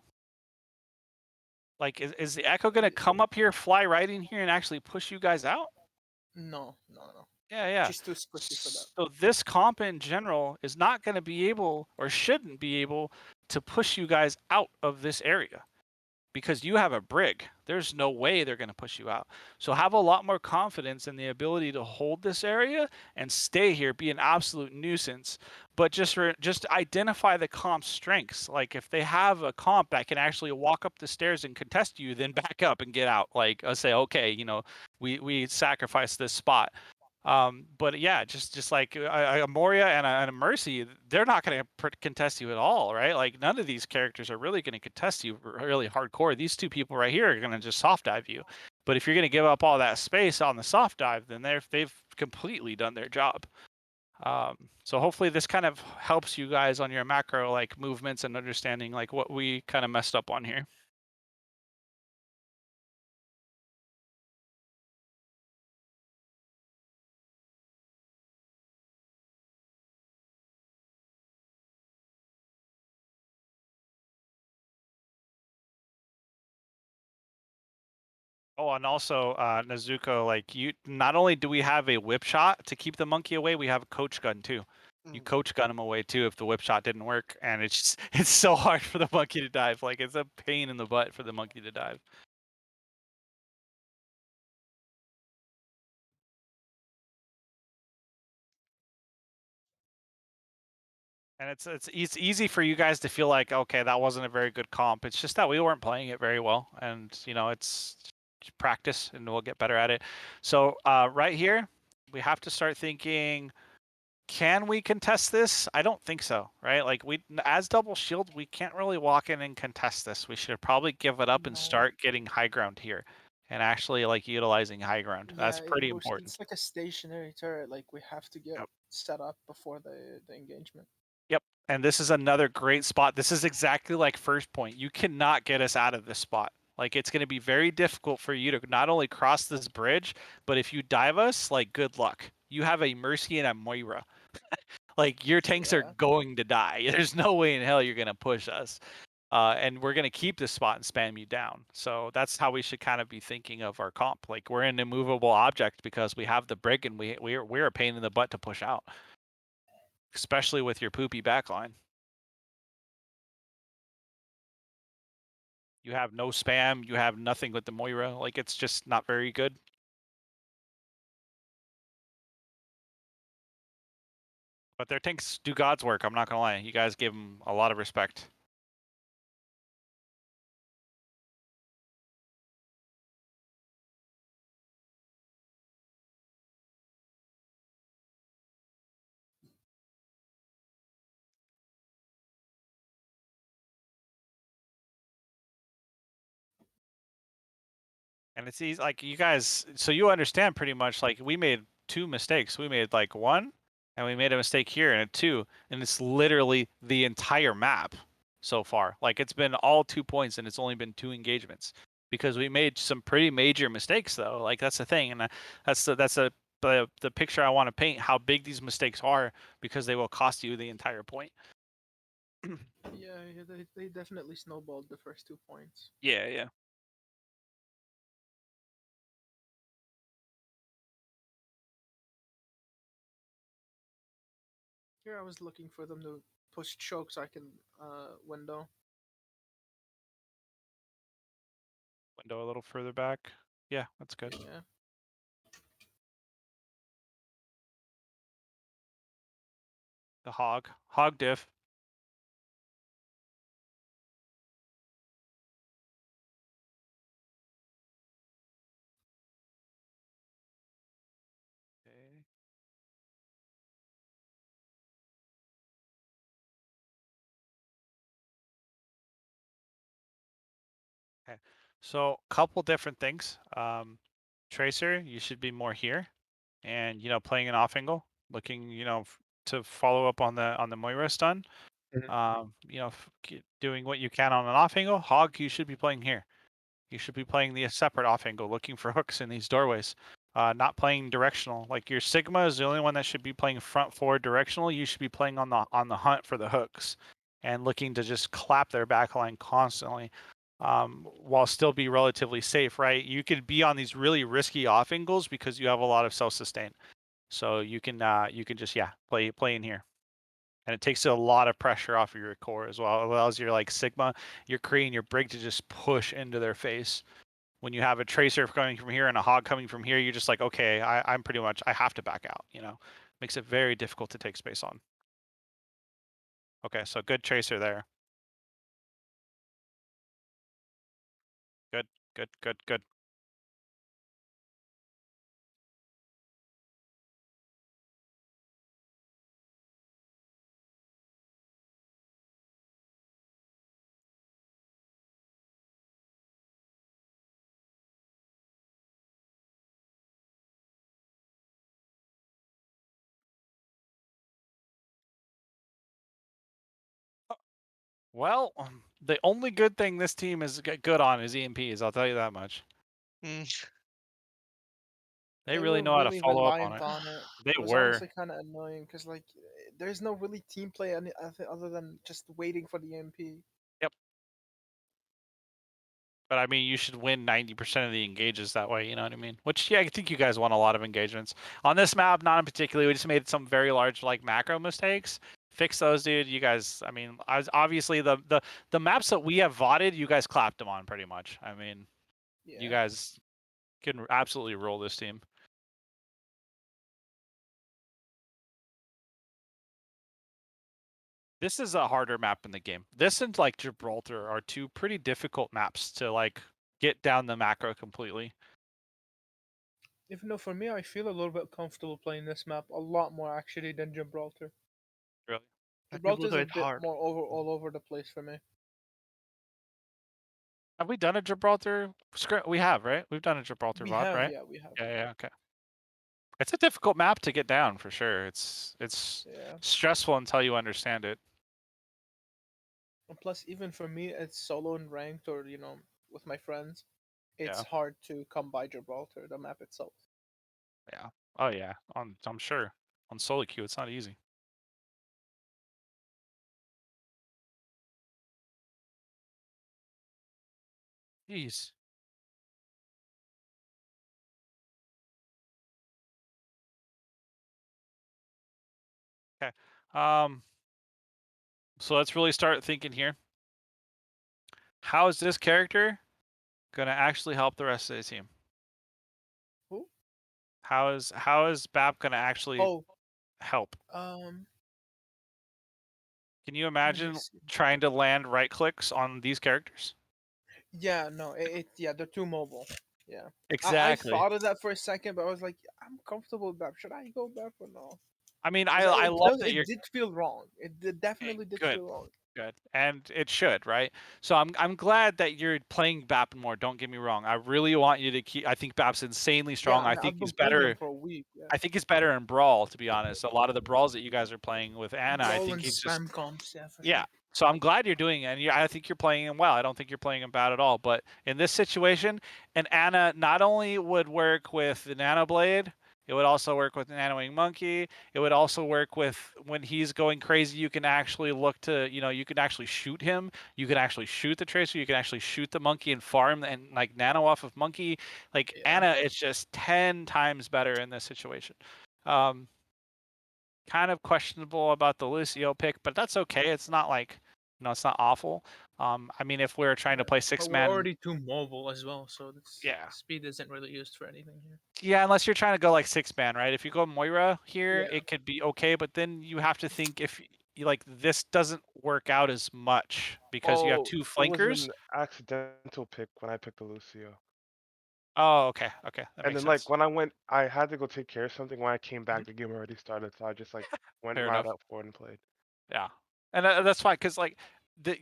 Like is the echo gonna come up here, fly right in here, and actually push you guys out? No. Yeah, yeah. She's too squishy for that. So this comp in general is not gonna be able or shouldn't be able to push you guys out of this area, because you have a brig. There's no way they're going to push you out. So have a lot more confidence in the ability to hold this area and stay here, be an absolute nuisance. But just identify the comp's strengths. Like if they have a comp that can actually walk up the stairs and contest you, then back up and get out. Like say, okay, we sacrifice this spot. But yeah, just like a Moria and a Mercy, they're not going to contest you at all, right? Like none of these characters are really going to contest you really hardcore. These two people right here are going to just soft dive you. But if you're going to give up all that space on the soft dive, then they've completely done their job. So hopefully this kind of helps you guys on your macro like movements and understanding like what we kind of messed up on here. Oh, and also, Nezuko, like you, not only do we have a whip shot to keep the monkey away, we have a coach gun too. You coach gun him away too if the whip shot didn't work, and it's just, it's so hard for the monkey to dive. Like it's a pain in the butt for the monkey to dive. And it's easy for you guys to feel like, okay, that wasn't a very good comp. It's just that we weren't playing it very well, and it's practice, and we'll get better at it. So right here, we have to start thinking. Can we contest this? I don't think so, right? Like we, as double shield, we can't really walk in and contest this. We should probably give it up and No. start getting high ground here, and actually like utilizing high ground. That's Yeah, pretty important. it's like a stationary turret. Like we have to get Yep. set up before the engagement. Yep. And this is another great spot. This is exactly like first point. You cannot get us out of this spot. Like it's going to be very difficult for you to not only cross this bridge, but if you dive us, like good luck. You have a Mercy and a Moira. Like your tanks are Yeah. going to die. There's no way in hell you're going to push us. And we're going to keep this spot and spam you down. So that's how we should kind of be thinking of our comp. Like we're an immovable object because we have the brig and we're a pain in the butt to push out, especially with your poopy backline. You have no spam. You have nothing with the Moira. Like it's just not very good. But their tanks do God's work. I'm not gonna lie. You guys give them a lot of respect. And it's easy, like you guys. So you understand pretty much. Like we made 2 mistakes. We made like 1, and we made a mistake here and a 2, and it's literally the entire map so far. Like it's been all 2 points, and it's only been 2 engagements because we made some pretty major mistakes though. Like that's the thing, and that's the picture I want to paint. How big these mistakes are because they will cost you the entire point. Yeah, they definitely snowballed the first 2 points. Yeah, yeah. Here I was looking for them to push choke so I can window. Window a little further back. Yeah, that's good. Yeah. The hog diff. Okay. Okay. So couple different things. Tracer, you should be more here, and playing an off angle, looking to follow up on the Moira stun. Mhm. Doing what you can on an off angle. Hog, you should be playing here. You should be playing the separate off angle, looking for hooks in these doorways. Not playing directional. Like your Sigma is the only one that should be playing front forward directional. You should be playing on the hunt for the hooks, and looking to just clap their backline constantly, while still be relatively safe. Right? You could be on these really risky off angles because you have a lot of self sustain. So you can just play in here. And it takes a lot of pressure off of your core as well. It allows your like Sigma, your Kree, and your Brig to just push into their face. When you have a tracer coming from here and a hog coming from here, you're just like, okay, I'm pretty much, I have to back out. Makes it very difficult to take space on. Okay, so good tracer there. Good, good, good, good. Well, the only good thing this team is good on is EMPs. I'll tell you that much. Mm. They They really were know how to really follow up on reliant it. on it. They It was were. honestly kind of annoying because like there's no really team play other than just waiting for the MP. Yep. But I mean, you should win 90% of the engages that way. You know what I mean? Which, yeah, I think you guys won a lot of engagements on this map. Not in particular. We just made some very large like macro mistakes. Fix those, dude. You guys. I mean, obviously the maps that we have voted, you guys clapped them on pretty much. I mean, you Yeah. guys can absolutely roll this team. This is a harder map in the game. This and like Gibraltar are 2 pretty difficult maps to like get down the macro completely. Even though for me, I feel a little bit comfortable playing this map a lot more actually than Gibraltar. Really. Gibraltar's a It's bit hard. more all over the place for me. Have we done a Gibraltar script? We have, right? We've done a Gibraltar We VOD, have, right? yeah, we have. Yeah, okay. It's a difficult map to get down for sure. It's Yeah. stressful until you understand it. And plus, even for me, it's solo and ranked or with my friends. It's Yeah, hard to come by Gibraltar, the map itself. yeah. Oh yeah, I'm sure. On solo queue, it's not easy. Jeez. Okay. So let's really start thinking here. How is this character gonna actually help the rest of the team? Who? How is BAP gonna actually Oh, help? um, Can you let me imagine see. trying to land right clicks on these characters? Yeah, no, yeah, they're too mobile. Yeah. I Exactly. thought of that for a second, but I was like, I'm comfortable with that. Should I go back or no? I mean, Because I love that it you're did feel wrong. It definitely did good. feel wrong. Good, and it should, right? So I'm glad that you're playing Bap more. Don't get me wrong. I really want you to keep. I think Bap's insanely strong. Yeah, I think I've he's been playing him better. for a week. Yeah. I think he's better in Brawl, to be honest. A lot of the Brawls that you guys are playing with Anna, I Brawl think and he's just spam comps, yeah, for yeah. sure. So I'm glad you're doing it, and I think you're playing him well. I don't think you're playing him bad at all. But in this situation, an Anna not only would work with the Nano Blade, it would also work with the Nanoing Monkey. It would also work with when he's going crazy. You can actually look to, you can actually shoot him. You can actually shoot the Tracer. You can actually shoot the Monkey and farm and like Nano off of Monkey. Like Yeah. Anna, it's just 10 times better in this situation. Um, Kind of questionable about the Lucio pick, but that's okay. It's not like, it's not awful. I mean, if we're trying to play But six we're man, already too mobile as well, so yeah, speed isn't really used for anything here. yeah, unless you're trying to go like six man, right? If you go Moira here, Yeah. it could be okay, but then you have to think if like this doesn't work out as much because you have Oh, two it was flankers. an accidental pick when I picked the Lucio. Oh, okay, okay, that And makes then like sense. when I went, I had to go take care of something. When I came Mhm. back, the game already started, so I just like went Fair right enough. up for it and played. Yeah, and that's fine because like,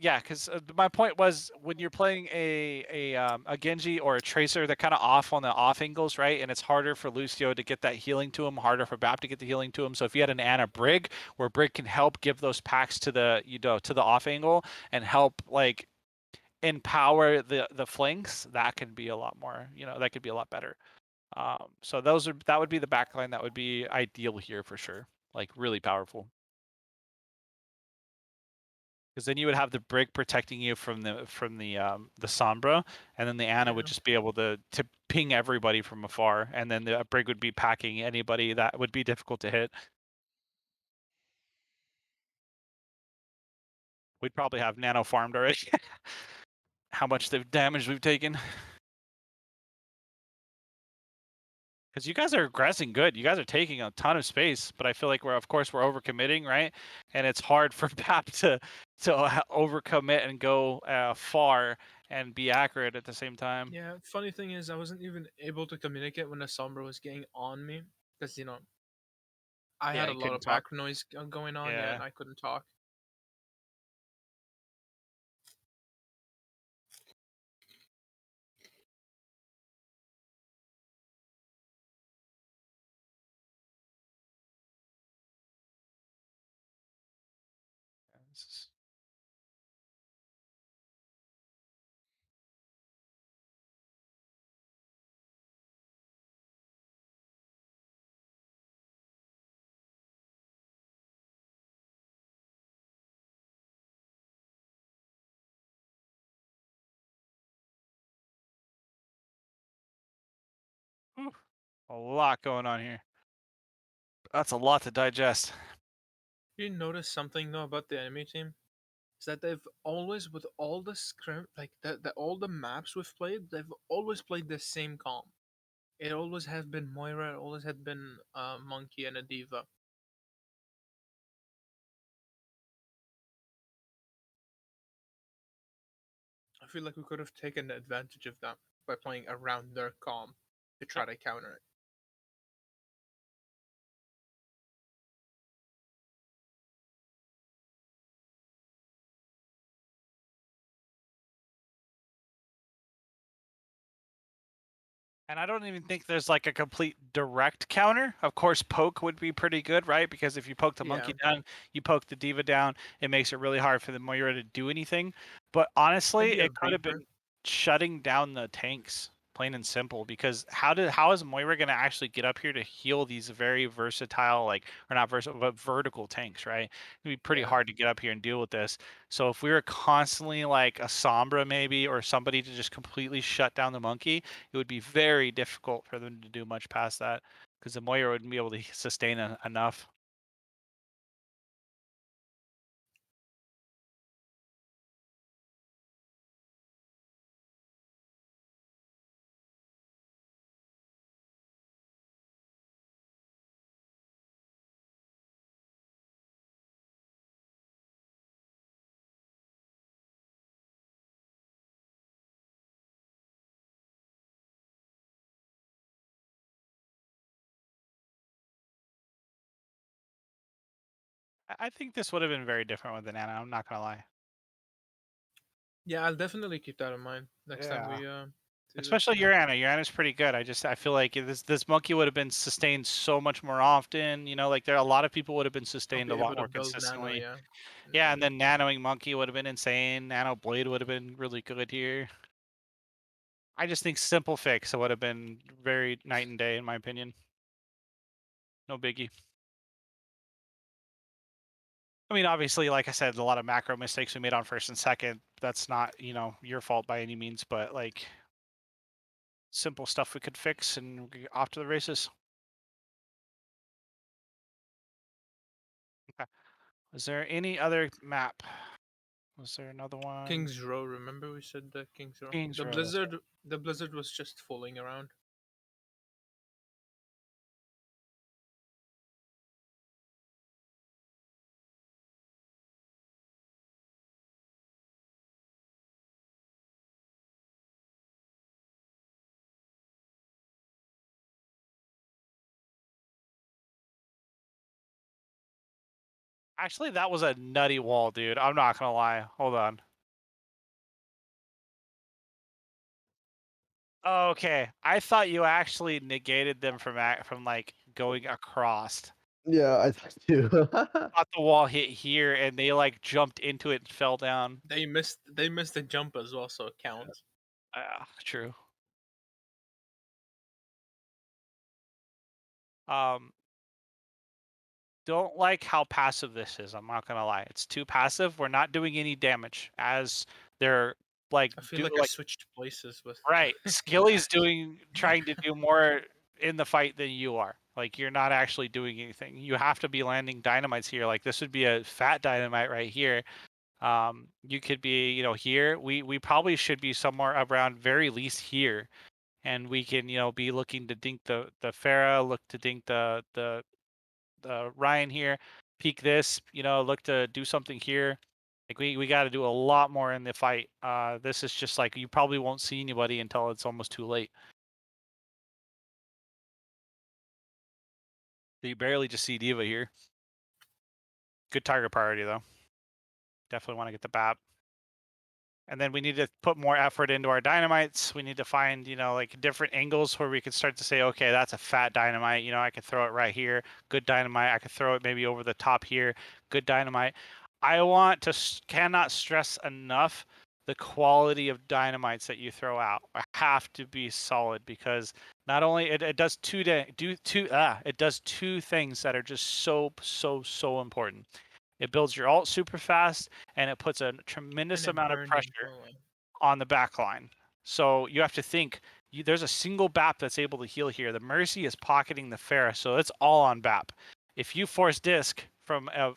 yeah, because my point was when you're playing a Genji or a Tracer, they're kind of off on the off angles, right? And it's harder for Lucio to get that healing to him, harder for Bap to get the healing to him. So if you had an Ana Brig, where Brig can help give those packs to the to the off angle and help like empower the flanks, that can be a lot more, that could be a lot better. So that would be the backline that would be ideal here for sure, like really powerful. Because then you would have the Brig protecting you from the Sombra, and then the Ana would Yeah. just be able to ping everybody from afar, and then the Brig would be packing anybody that would be difficult to hit. We'd probably have Nano farmed already. How much the damage we've taken. Because you guys are aggressing good. You guys are taking a ton of space, but I feel like we're overcommitting, right? And it's hard for Pap to overcommit and go far and be accurate at the same time. Yeah, funny thing is, I wasn't even able to communicate when the Sombra was getting on me, because, I Yeah, had a you lot couldn't of talk. background noise going on, yeah, Yeah. and I couldn't talk. This is- Whew, a lot going on here. That's a lot to digest. You notice something though about the enemy team? Is that they've always, with all the script, like all the maps we've played, they've always played the same comp. It always has been Moira, it always had been Monkey and a Diva. I feel like we could have taken advantage of that by playing around their comp to try to counter it. And I don't even think there's like a complete direct counter. Of course, poke would be pretty good, right? Because if you poke the Yeah, monkey down, you poke the diva down, it makes it really hard for the Moira to do anything. But honestly, maybe a it could have Viper. been shutting down the tanks, plain and simple. Because how is Moira gonna actually get up here to heal these very versatile, like, or not versatile, but vertical tanks, right? It'd be pretty Yeah. hard to get up here and deal with this. So if we were constantly like a Sombra maybe, or somebody to just completely shut down the monkey, it would be very difficult for them to do much past that because the Moira wouldn't be able to sustain enough. I think this would have been very different with the Nana. I'm not gonna lie. Yeah, I'll definitely keep that in mind next time we do this. Especially Yeah. Urana. Urana's pretty good. I feel like this monkey would have been sustained so much more often. You know, like there a lot of people would have been I'll sustained be a able lot to more build nano. consistently. Yeah. Yeah, and then nanoing monkey would have been insane. Nano blade would have been really good here. I just think simple fix would have been very night and day in my opinion. No biggie. I mean, obviously, like I said, a lot of macro mistakes we made on first and second. That's not, your fault by any means, but like simple stuff we could fix and we off to the races. Okay. Is there any other map? Was there another one? Kings Row. Remember we said the Kings Row. Kings The Row, that's right. blizzard. The blizzard was just fooling around. Actually, that was a nutty wall, dude. I'm not gonna lie. Hold on. Okay, I thought you actually negated them from like going across. Yeah, I thought too. Thought the wall hit here and they like jumped into it and fell down. They missed. They missed the jump as well, so it counts. True. Um, don't like how passive this is. I'm not gonna lie. It's too passive. We're not doing any damage as they're like I feel like I switched places with. right. Skilly's trying to do more in the fight than you are. Like you're not actually doing anything. You have to be landing dynamites here. Like this would be a fat dynamite right here. You could be, here. We probably should be somewhere around very least here, and we can, be looking to dink the Farah, look to dink the Ryan here, peek this, look to do something here. Like we got to do a lot more in the fight. This is just like you probably won't see anybody until it's almost too late. So you barely just see Diva here. Good target priority though. Definitely want to get the BAP. And then we need to put more effort into our dynamites. We need to find, like different angles where we can start to say, okay, that's a fat dynamite. I could throw it right here. Good dynamite. I could throw it maybe over the top here. Good dynamite. I cannot stress enough the quality of dynamites that you throw out have to be solid because not only it does it does two things that are just so important. It builds your ult super fast, and it puts a tremendous amount of pressure on the back line. So you have to think, there's a single BAP that's able to heal here. The Mercy is pocketing the Pharah, so it's all on BAP. If you force disc from a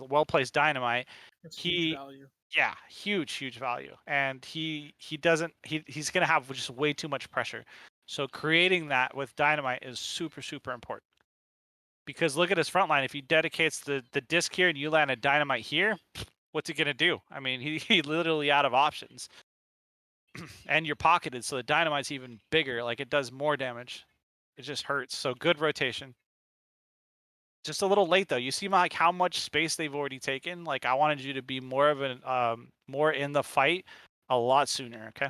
well-placed dynamite, That's huge value. yeah, huge value. And he's going to have just way too much pressure. So creating that with dynamite is super important. Because look at his front line. If he dedicates the disc here and you land a dynamite here, what's he gonna do? I mean, he literally out of options. And you're pocketed, so the dynamite's even bigger. Like it does more damage. It just hurts. So good rotation. Just a little late though. You see like how much space they've already taken. Like I wanted you to be more of an more in the fight a lot sooner. Okay.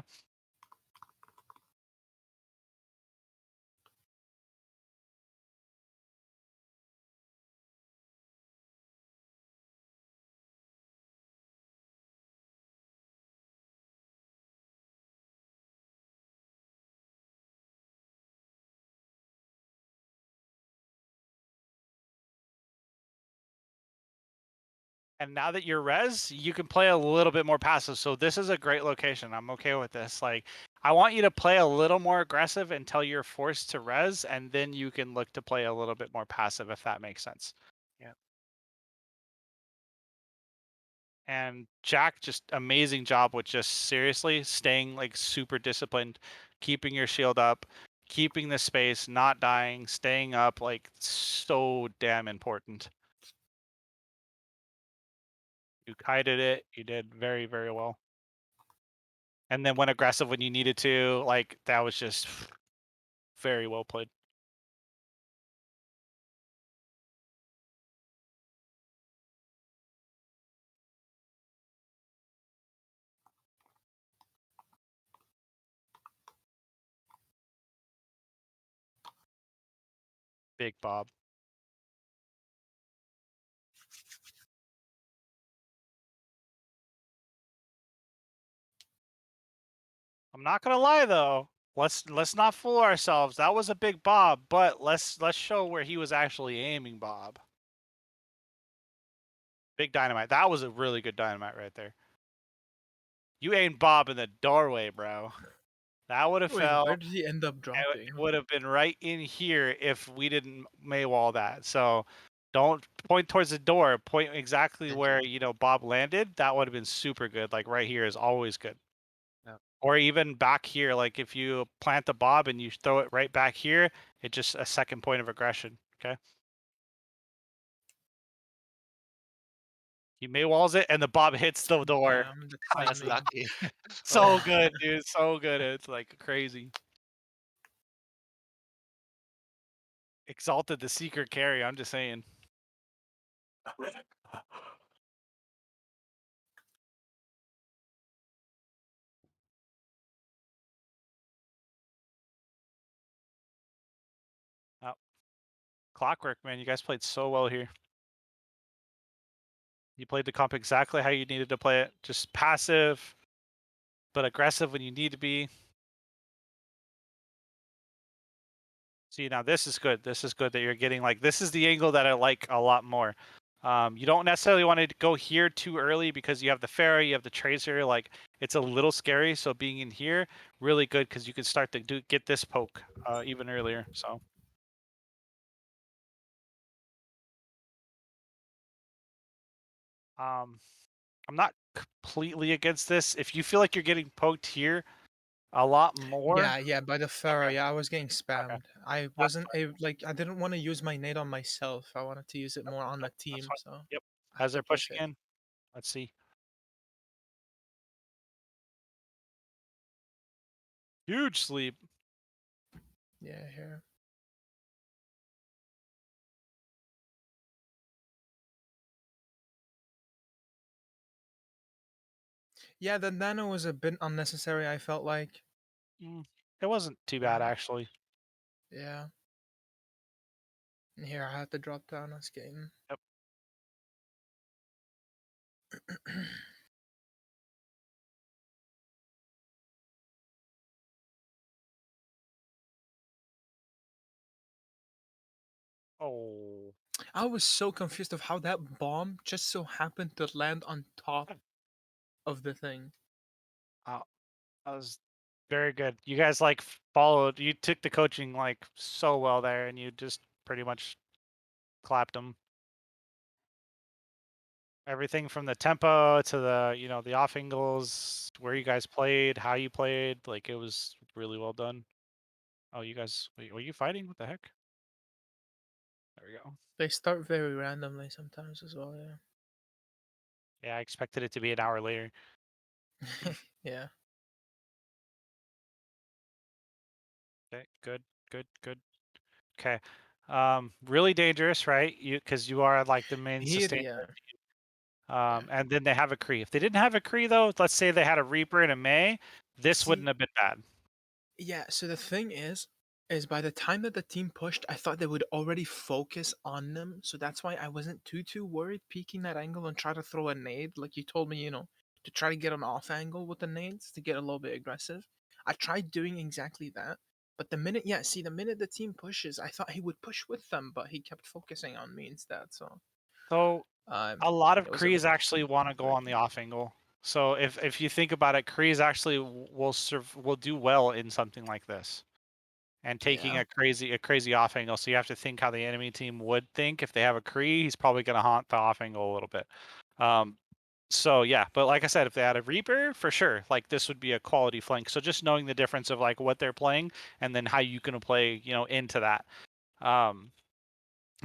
And now that you're res, you can play a little bit more passive. So this is a great location. I'm okay with this. Like, I want you to play a little more aggressive until you're forced to res, and then you can look to play a little bit more passive, if that makes sense. Yeah. And Jack, just amazing job with just seriously staying like super disciplined, keeping your shield up, keeping the space, not dying, staying up, like so damn important. You kited it. You did very well. And then went aggressive when you needed to. Like that was just very well played. Big Bob. I'm not gonna lie though. Let's not fool ourselves. That was a big Bob, but let's show where he was actually aiming Bob. Big dynamite. That was a really good dynamite right there. You aimed Bob in the doorway, bro. That would have Wait, fell. where did he end up dropping? It would have been right in here if we didn't Maywall that. So don't point towards the door. Point exactly where Bob landed. That would have been super good. Like right here is always good. Yep. Or even back here, like if you plant the Bob and you throw it right back here, it's just a second point of aggression. Okay. He Maywalls it and the Bob hits the door. Damn, the That's timing. lucky. So good, dude. So good. It's like crazy. Exalted the secret carry. I'm just saying. Oh, clockwork, man. You guys played so well here. You played the comp exactly how you needed to play it. Just passive, but aggressive when you need to be. See, now this is good. This is good that you're getting like, this is the angle that I like a lot more. You don't necessarily want to go here too early because you have the Pharaoh, you have the Tracer. Like, it's a little scary. So being in here, really good because you can start to get this poke even earlier. So. I'm not completely against this. If you feel like you're getting poked here a lot more. Yeah, by the Pharaoh. Okay. Yeah, I was getting spammed. I That's wasn't I didn't want to use my nade on myself. I wanted to use it more on the That's team, fine. so Yep. I As had to they're push pushing it. in, let's see. Huge sleep. Yeah, here. Yeah, the nano was a bit unnecessary, I felt like. It wasn't too bad actually. Yeah. And here I had to drop down on skating. Yep. Oh. I was so confused of how that bomb just so happened to land on top of the thing. That was very good. You guys like followed. You took the coaching like so well there, and you just pretty much clapped them. Everything from the tempo to the the off angles, where you guys played, how you played, like it was really well done. Oh, you guys, were you fighting? What the heck? There we go. They start very randomly sometimes as well, yeah. Yeah, I expected it to be an hour later. Yeah. Okay, good, good, good. Okay, really dangerous, right? Because you are like the main Here, sustainer. yeah. And then they have a Kree. If they didn't have a Kree though, let's say they had a Reaper and a May, this See, wouldn't have been bad. Yeah, so the thing is by the time that the team pushed, I thought they would already focus on them. So that's why I wasn't too worried peeking that angle and try to throw a nade. Like you told me, to try to get an off angle with the nades to get a little bit aggressive. I tried doing exactly that. But the minute the team pushes, I thought he would push with them, but he kept focusing on me instead. So So a lot of it was a Krees little actually want to go on the tricky. off angle. So if you think about it, Krees actually will do well in something like this. And taking Yeah. a crazy off angle. So you have to think how the enemy team would think if they have a Kree. He's probably going to haunt the off angle a little bit. So yeah, but like I said, if they had a Reaper, for sure, like this would be a quality flank. So just knowing the difference of like what they're playing and then how you can play, into that.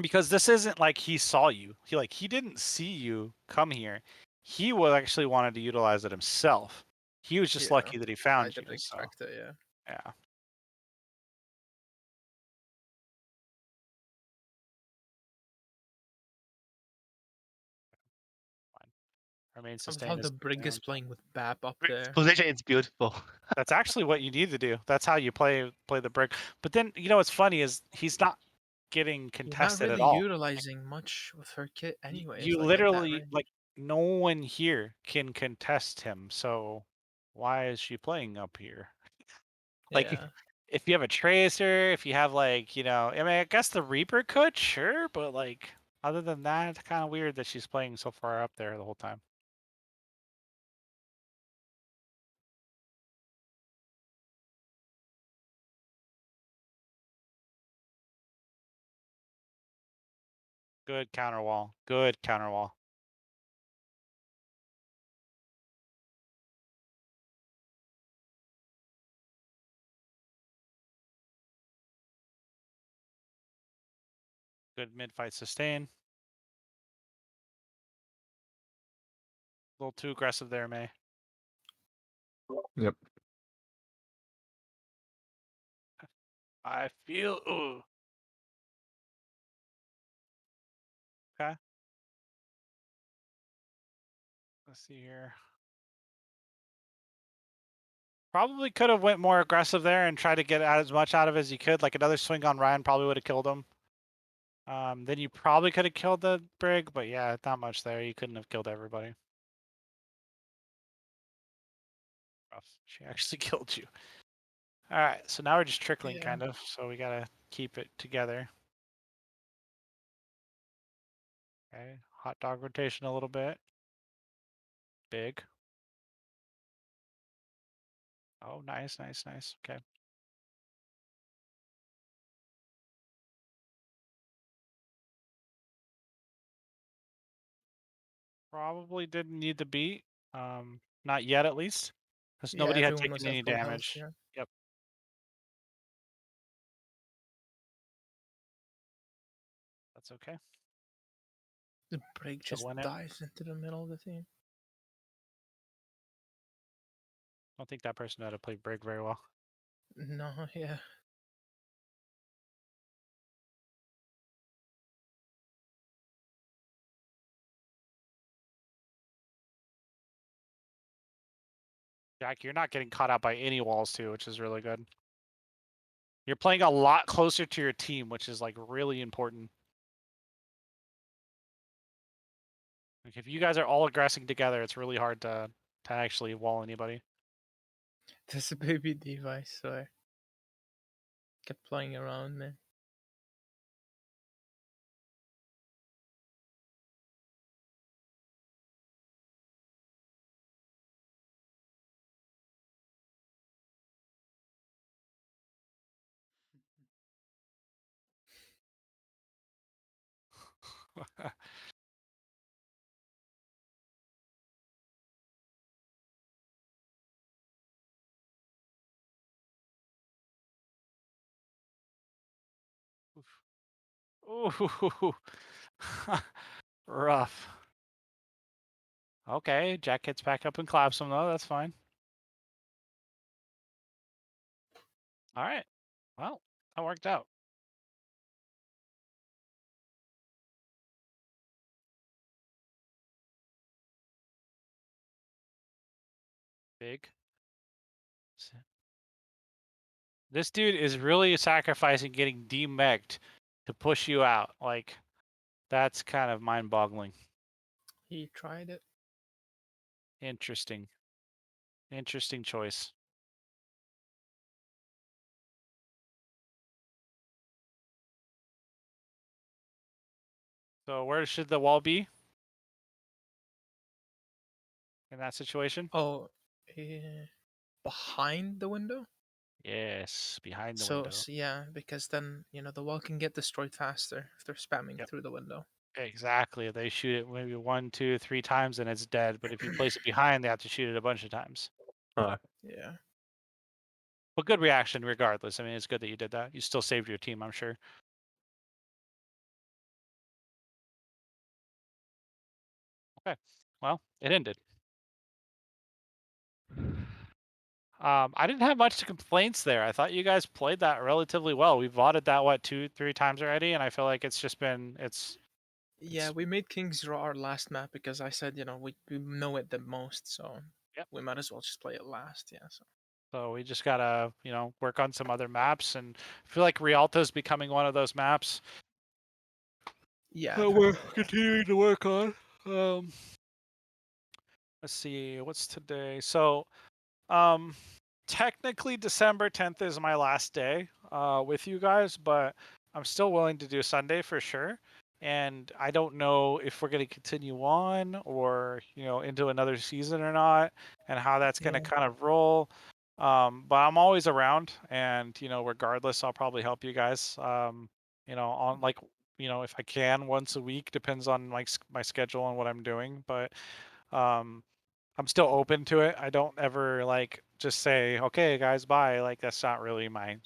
Because this isn't like he saw you. He didn't see you come here. He was actually wanted to utilize it himself. He was just Yeah. lucky that he I found you. didn't So expect it, yeah. yeah. Fine. Our main I love sustain how is the brig is down. playing with BAP up Rick's there. position is beautiful. That's actually what you need to do. That's how you play the brick. But then what's funny is he's not getting You're not contested really at all. utilizing much with her kit, anyways. You Like at that literally range. like no one here can contest him. So why is she playing up here? Like Yeah. if you have a tracer, if you have like, I mean, I guess the Reaper could, sure, but like other than that, it's kind of weird that she's playing so far up there the whole time. Good counter wall. Good counter wall. Good mid fight sustain. A little too aggressive there, May. Yep. I feel. Ooh. Okay. Let's see here. Probably could have went more aggressive there and tried to get as much out of it as you could. Like another swing on Ryan probably would have killed him. Then you probably could have killed the Brig, but yeah, not much there. You couldn't have killed everybody. Rough. She actually killed you. All right, so now we're just trickling, Yeah. kind of. So we gotta keep it together. Okay, hot dog rotation a little bit. Big. Oh, nice, nice, nice. Okay. Probably didn't need the beat. Not yet, at least, because Yeah, nobody had everyone was taken at any full health. damage. Yeah. Yep. That's okay. The break Still just win it. dives into the middle of the team. I don't think that person knew how to play Brig very well. No, yeah. Jack, you're not getting caught out by any walls too, which is really good. You're playing a lot closer to your team, which is like really important. Like if you guys are all aggressing together, it's really hard to actually wall anybody. There's a baby device, so I kept playing around, man. Ooh, rough. Okay, Jack gets back up and claps him though. That's fine. All right. Well, that worked out. Big. This dude is really sacrificing getting demeched to push you out. Like, that's kind of mind-boggling. He tried it. Interesting. Interesting choice. So where should the wall be in that situation? Oh, behind the window. Yes, behind the So, window. yeah, because then the wall can get destroyed faster if they're spamming Yep. through the window. Exactly. They shoot it maybe 1, 2, 3 times and it's dead. But if you place it behind, they have to shoot it a bunch of times. Yeah. But good reaction regardless. I mean, it's good that you did that. You still saved your team, I'm sure. Okay. Well, it ended. I didn't have much complaints there. I thought you guys played that relatively well. We voted that what 2, 3 times already, and I feel like it's just been Yeah, we made King's Raw our last map because I said, we know it the most, so Yep. we might as well just play it last. Yeah. So So we just gotta, work on some other maps, and I feel like Rialto's becoming one of those maps Yeah, that I've we're heard that. continuing to work on. Let's see, what's today? So, um, technically December 10th is my last day with you guys, but I'm still willing to do Sunday for sure. And I don't know if we're going to continue on or, into another season or not, and how that's going to Yeah. kind of roll. But I'm always around, and regardless, I'll probably help you guys. On like, if I can once a week, depends on like my schedule and what I'm doing. But um, I'm still open to it. I don't ever like just say, "Okay, guys, bye." Like that's not really my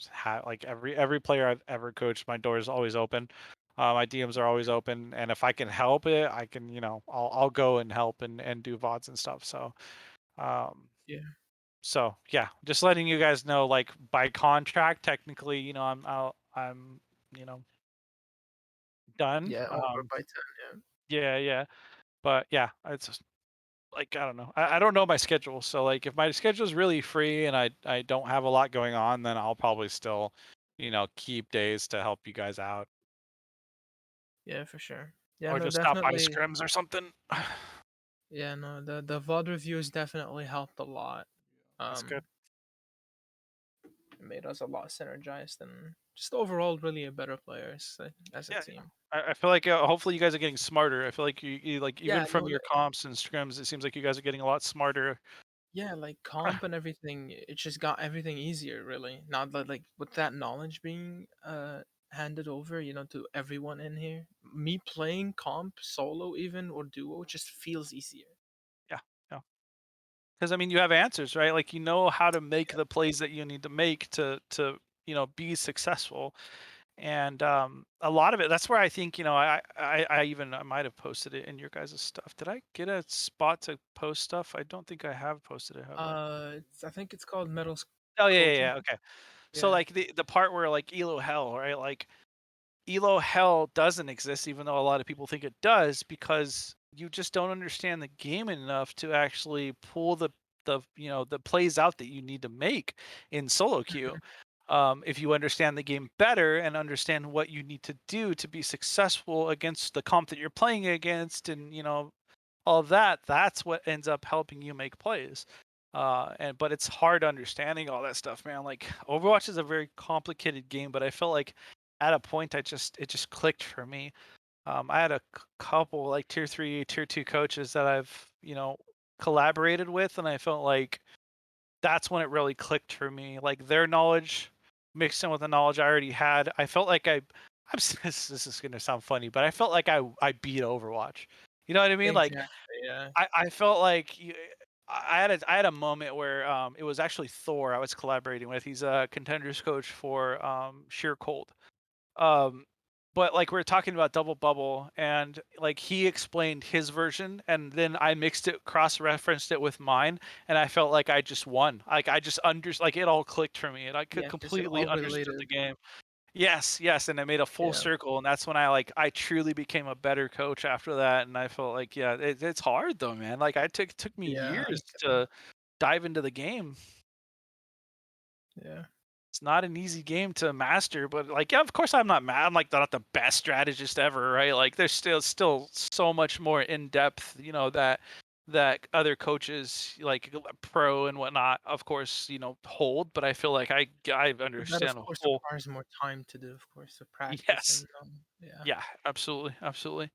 like every player I've ever coached, my door is always open. My DMs are always open, and if I can help it, I can, I'll go and help and do VODs and stuff. So, um, Yeah. so yeah, just letting you guys know, like by contract, technically, I'm, you know, done. Yeah, over by 10. Yeah, yeah, but yeah, it's like I don't know. I don't know my schedule. So like if my schedule is really free and I don't have a lot going on, then I'll probably still, keep days to help you guys out. Yeah, for sure. Yeah, Or no, just stop by definitely. scrims or something. Yeah, no, the VOD reviews definitely helped a lot. That's good. It made us a lot synergized and just overall really a better players as a Yeah, team. I feel like hopefully you guys are getting smarter. I feel like you like even Yeah, from no, your comps and scrims, it seems like you guys are getting a lot smarter. yeah, like comp and everything, it just got everything easier, really. Not like with that knowledge being handed over, to everyone in here. Me playing comp solo even or duo just feels easier. Yeah, yeah. Because I mean, you have answers, right? Like you know how to make the plays that you need to make to be successful. And a lot of it, that's where I think, I even I might have posted it in your guys' stuff. Did I get a spot to post stuff? I don't think I have posted it, have I? I think it's called Metals Oh yeah, yeah, coaching. yeah. Okay. So Yeah. like the part where like Elo Hell, right? Like Elo Hell doesn't exist, even though a lot of people think it does, because you just don't understand the game enough to actually pull the plays out that you need to make in solo queue. If you understand the game better and understand what you need to do to be successful against the comp that you're playing against, and all of that, that's what ends up helping you make plays. But it's hard understanding all that stuff, man. Like Overwatch is a very complicated game, but I felt like at a point it just clicked for me. I had a couple like tier 3, tier 2 coaches that I've collaborated with, and I felt like that's when it really clicked for me. Like their knowledge mixed in with the knowledge I already had. I felt like this is gonna sound funny, but I felt like I beat Overwatch. You know what I mean? Like Exactly. Yeah. I felt like I had a moment where it was actually Thor I was collaborating with. He's a contenders coach for Sheer Cold. Um, but like we are talking about double bubble, and like he explained his version, and then I mixed it, cross-referenced it with mine, and I felt like I just won. Like I just like it all clicked for me, and I could Yeah, because it completely all understood the related. game. Yes, yes, and I made a full Yeah. circle, and that's when I truly became a better coach after that, and I felt like yeah, it's hard though, man. Like took me Yeah. years to dive into the game. Yeah. It's not an easy game to master, but like yeah, of course I'm not mad. I'm like not the best strategist ever, right? Like there's still so much more in depth, that other coaches like pro and whatnot, of course, hold. But I feel like I But that, of understand a course, whole. requires more time to do, of course, to practice Yes, and yeah. yeah, absolutely, absolutely.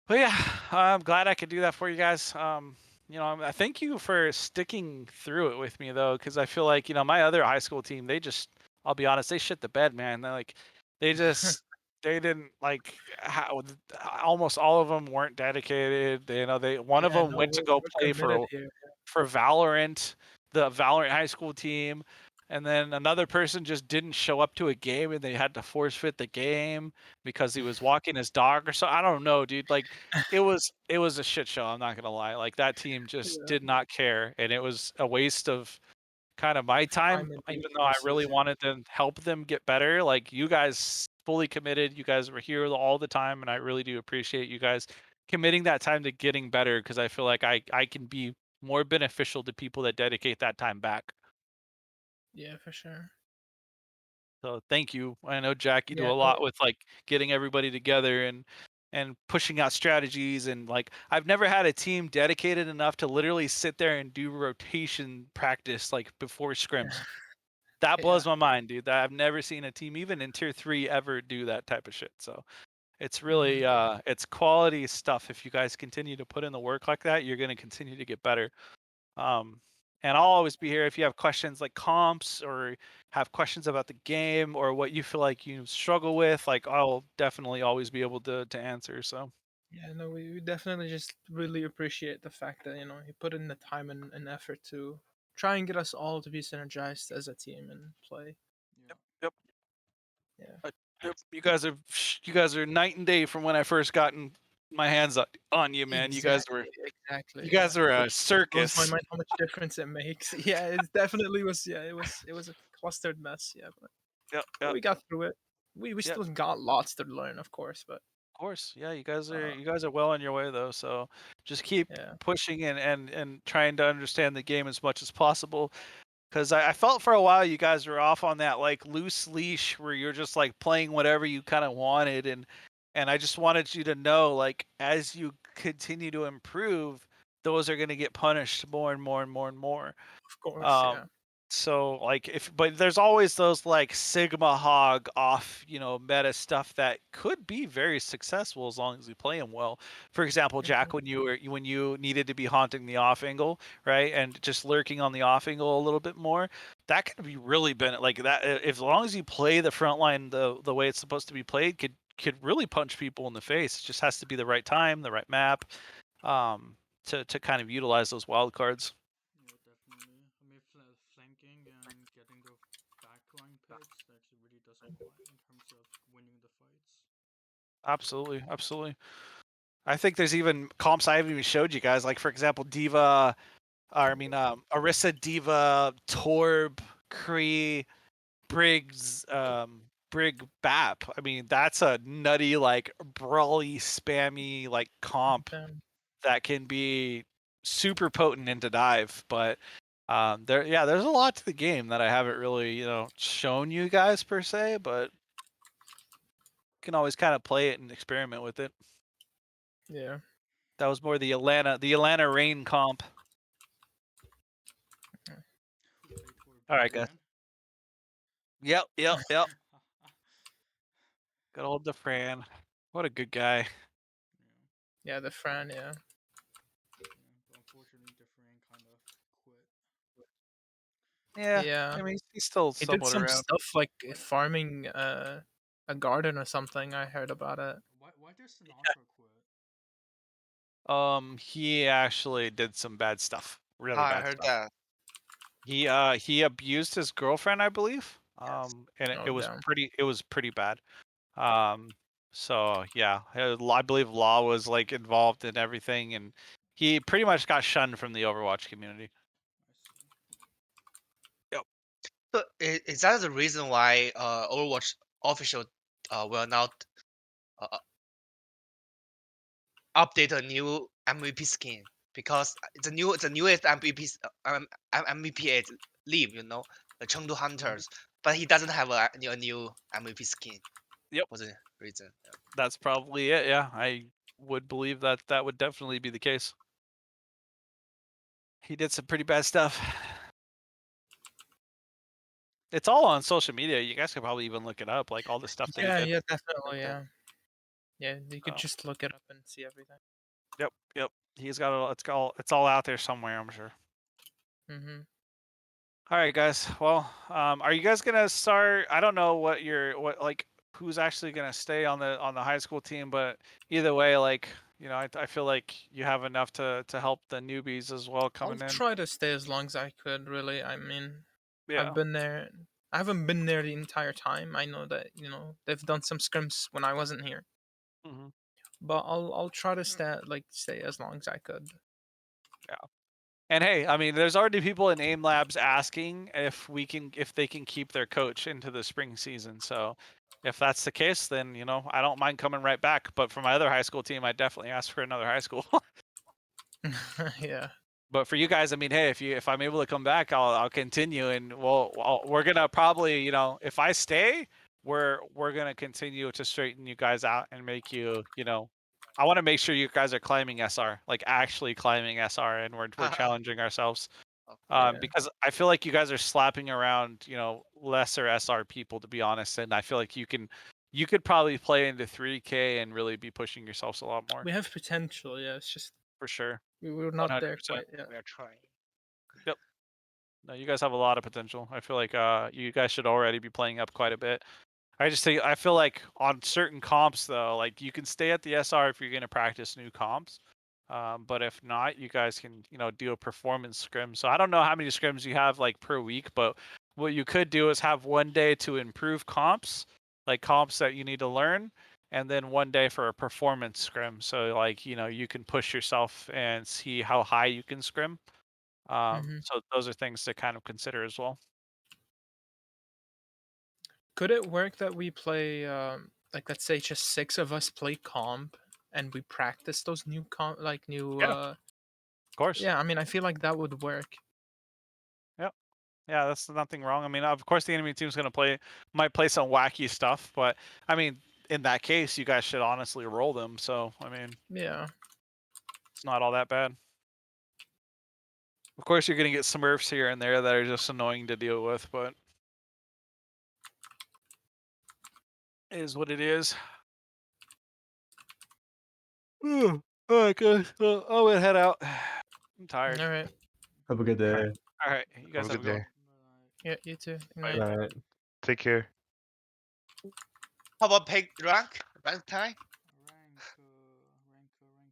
But yeah, I'm glad I could do that for you guys. I thank you for sticking through it with me though, because I feel like my other high school team, I'll be honest, they shit the bed, man. They just, they didn't like how almost all of them weren't dedicated. One of Yeah, them no, went to go we're play committed here. for Valorant, the Valorant high school team, and then another person just didn't show up to a game and they had to force fit the game because he was walking his dog or so. I don't know, dude. Like it was a shit show. I'm not gonna lie. Like that team just Yeah. did not care, and it was a waste of kind of my time, Time and even though I really resources. wanted to help them get better. Like you guys fully committed. You guys were here all the time, and I really do appreciate you guys committing that time to getting better because I feel like I can be more beneficial to people that dedicate that time back. Yeah, for sure. So thank you. I know Jack, you do Yeah, a no, lot with like getting everybody together and pushing out strategies, and like I've never had a team dedicated enough to literally sit there and do rotation practice like before scrims. That yeah. blows my mind, dude. That I've never seen a team even in tier 3 ever do that type of shit. So it's really it's quality stuff. If you guys continue to put in the work like that, you're going to continue to get better. Um, and I'll always be here if you have questions like comps or have questions about the game or what you feel like you struggle with. Like I'll definitely always be able to answer. So Yeah, no, we definitely just really appreciate the fact that, you put in the time and effort to try and get us all to be synergized as a team and play. Yeah. yep, Yeah. yep. You guys are night and day from when I first gotten my hands on you, man. Exactly, You exactly, guys yeah. were a Which blows my circus. mind how much difference it makes. Yeah, it definitely was. Yeah, it was a clustered mess. Yeah, Yep, but yep, we got through it. We yep. still got lots to learn, of course, but Of course, yeah. uh, You guys are well on your way though. So just keep yeah, pushing and trying to understand the game as much as possible. Because I felt for a while you guys were off on that like loose leash where you're just like playing whatever you kind of wanted, and I just wanted you to know like as you continue to improve, those are going to get punished more and more and more and more. of course, Um, yeah, so like but there's always those like Sigma hog off, meta stuff that could be very successful as long as you play them well. For example, Jack, hmm when you needed to be haunting the off angle, right, and just lurking on the off angle a little bit more, that could be really been like that. If as long as you play the front line the way it's supposed to be played, could really punch people in the face. It just has to be the right time, the right map, to kind of utilize those wild cards. Yeah, definitely. I mean, flanking and getting the backline picks actually really does apply in terms of winning the fights. Absolutely, absolutely. I think there's even comps I haven't even showed you guys. Like for example, Diva, or I mean, Orisa, Diva, Torb, Kree, Briggs, Brig Bap. I mean, that's a nutty, like brawly, spammy, like comp then that can be super potent into dive. But there's a lot to the game that I haven't really, shown you guys per se, but you can always kind of play it and experiment with it. yeah, That was more the Atlanta Rain comp. Who played for All Big right, guys. Fran? Yep, yep, yep. Good old DeFran. What a good guy. yeah, the Fran, yeah, But unfortunately, Different kind of quit. Yeah, yeah. I mean he's still He did somewhat some around. stuff like farming a garden or something. I heard about it. Why did Sinatra quit? He actually did some bad stuff, really I bad heard stuff. that. He abused his girlfriend, I believe. Yes. And Oh damn. it was pretty bad. So yeah, I believe Law was like involved in everything, and he pretty much got shunned from the Overwatch community. I see. So is that the reason why Overwatch official will not uh, update a new MVP skin because the newest MVP is Leave, the Chengdu Hunters, but he doesn't have a new MVP skin. Yep. For the reason. Yeah. That's probably it. Yeah, I would believe that that would definitely be the case. He did some pretty bad stuff. It's all on social media. You guys could probably even look it up, like all the stuff that he Yeah, did. yeah, definitely, yeah. Yeah, you could So, just look it up and see everything. yep, yep. He's got it's all out there somewhere, I'm sure. Mm-hmm. All right, guys. Well, are you guys gonna start? I don't know who's actually gonna stay on the high school team, but either way, like I feel like you have enough to help the newbies as well I'll coming in. try to stay as long as I could, really. I mean, I've Yeah. been there. I haven't been there the entire time. I know that, they've done some scrims when I wasn't here. Hmm. But I'll try to stay as long as I could. Yeah. And hey, I mean, there's already people in AIM Labs asking if they can keep their coach into the spring season. So if that's the case, then I don't mind coming right back. But for my other high school team, I definitely ask for another high school. Yeah. But for you guys, I mean, hey, if I'm able to come back, I'll continue, and we're gonna probably, if I stay, we're gonna continue to straighten you guys out and make you, I want to make sure you guys are climbing SR, like actually climbing SR, and we're challenging ourselves. Yeah. Because I feel like you guys are slapping around, lesser SR people, to be honest, and I feel like you could probably play into 3K and really be pushing yourselves a lot more, We have potential. Yeah, it's just for sure. we're not there 100%. quite yet. We are trying. Yep. No, you guys have a lot of potential. I feel like you guys should already be playing up quite a bit. I feel like on certain comps though, like you can stay at the SR if you're gonna practice new comps. But if not, you guys can, do a performance scrim. So I don't know how many scrims you have like per week, but what you could do is have one day to improve comps, like comps that you need to learn, and then one day for a performance scrim. So like, you can push yourself and see how high you can scrim. So those are things to kind of consider as well. Could it work that we play, like, let's say just 6 of us play comp and we practice those new Yeah, of course. Yeah, I mean, I feel like that would work. Yep. Yeah, that's nothing wrong. I mean, of course, the enemy team's might play some wacky stuff, but I mean, in that case, you guys should honestly roll them. So, I mean, Yeah. it's not all that bad. Of course, you're gonna get Smurfs here and there that are just annoying to deal with, but it is what it is. All right, guys. Well, I'm gonna head out. I'm tired. All right. Have a good day. All right, you guys Have a have a good good one. day. Yeah, you too. Good Bye. night. All right. Take care. How about pick rank time? Rank, rank, rank.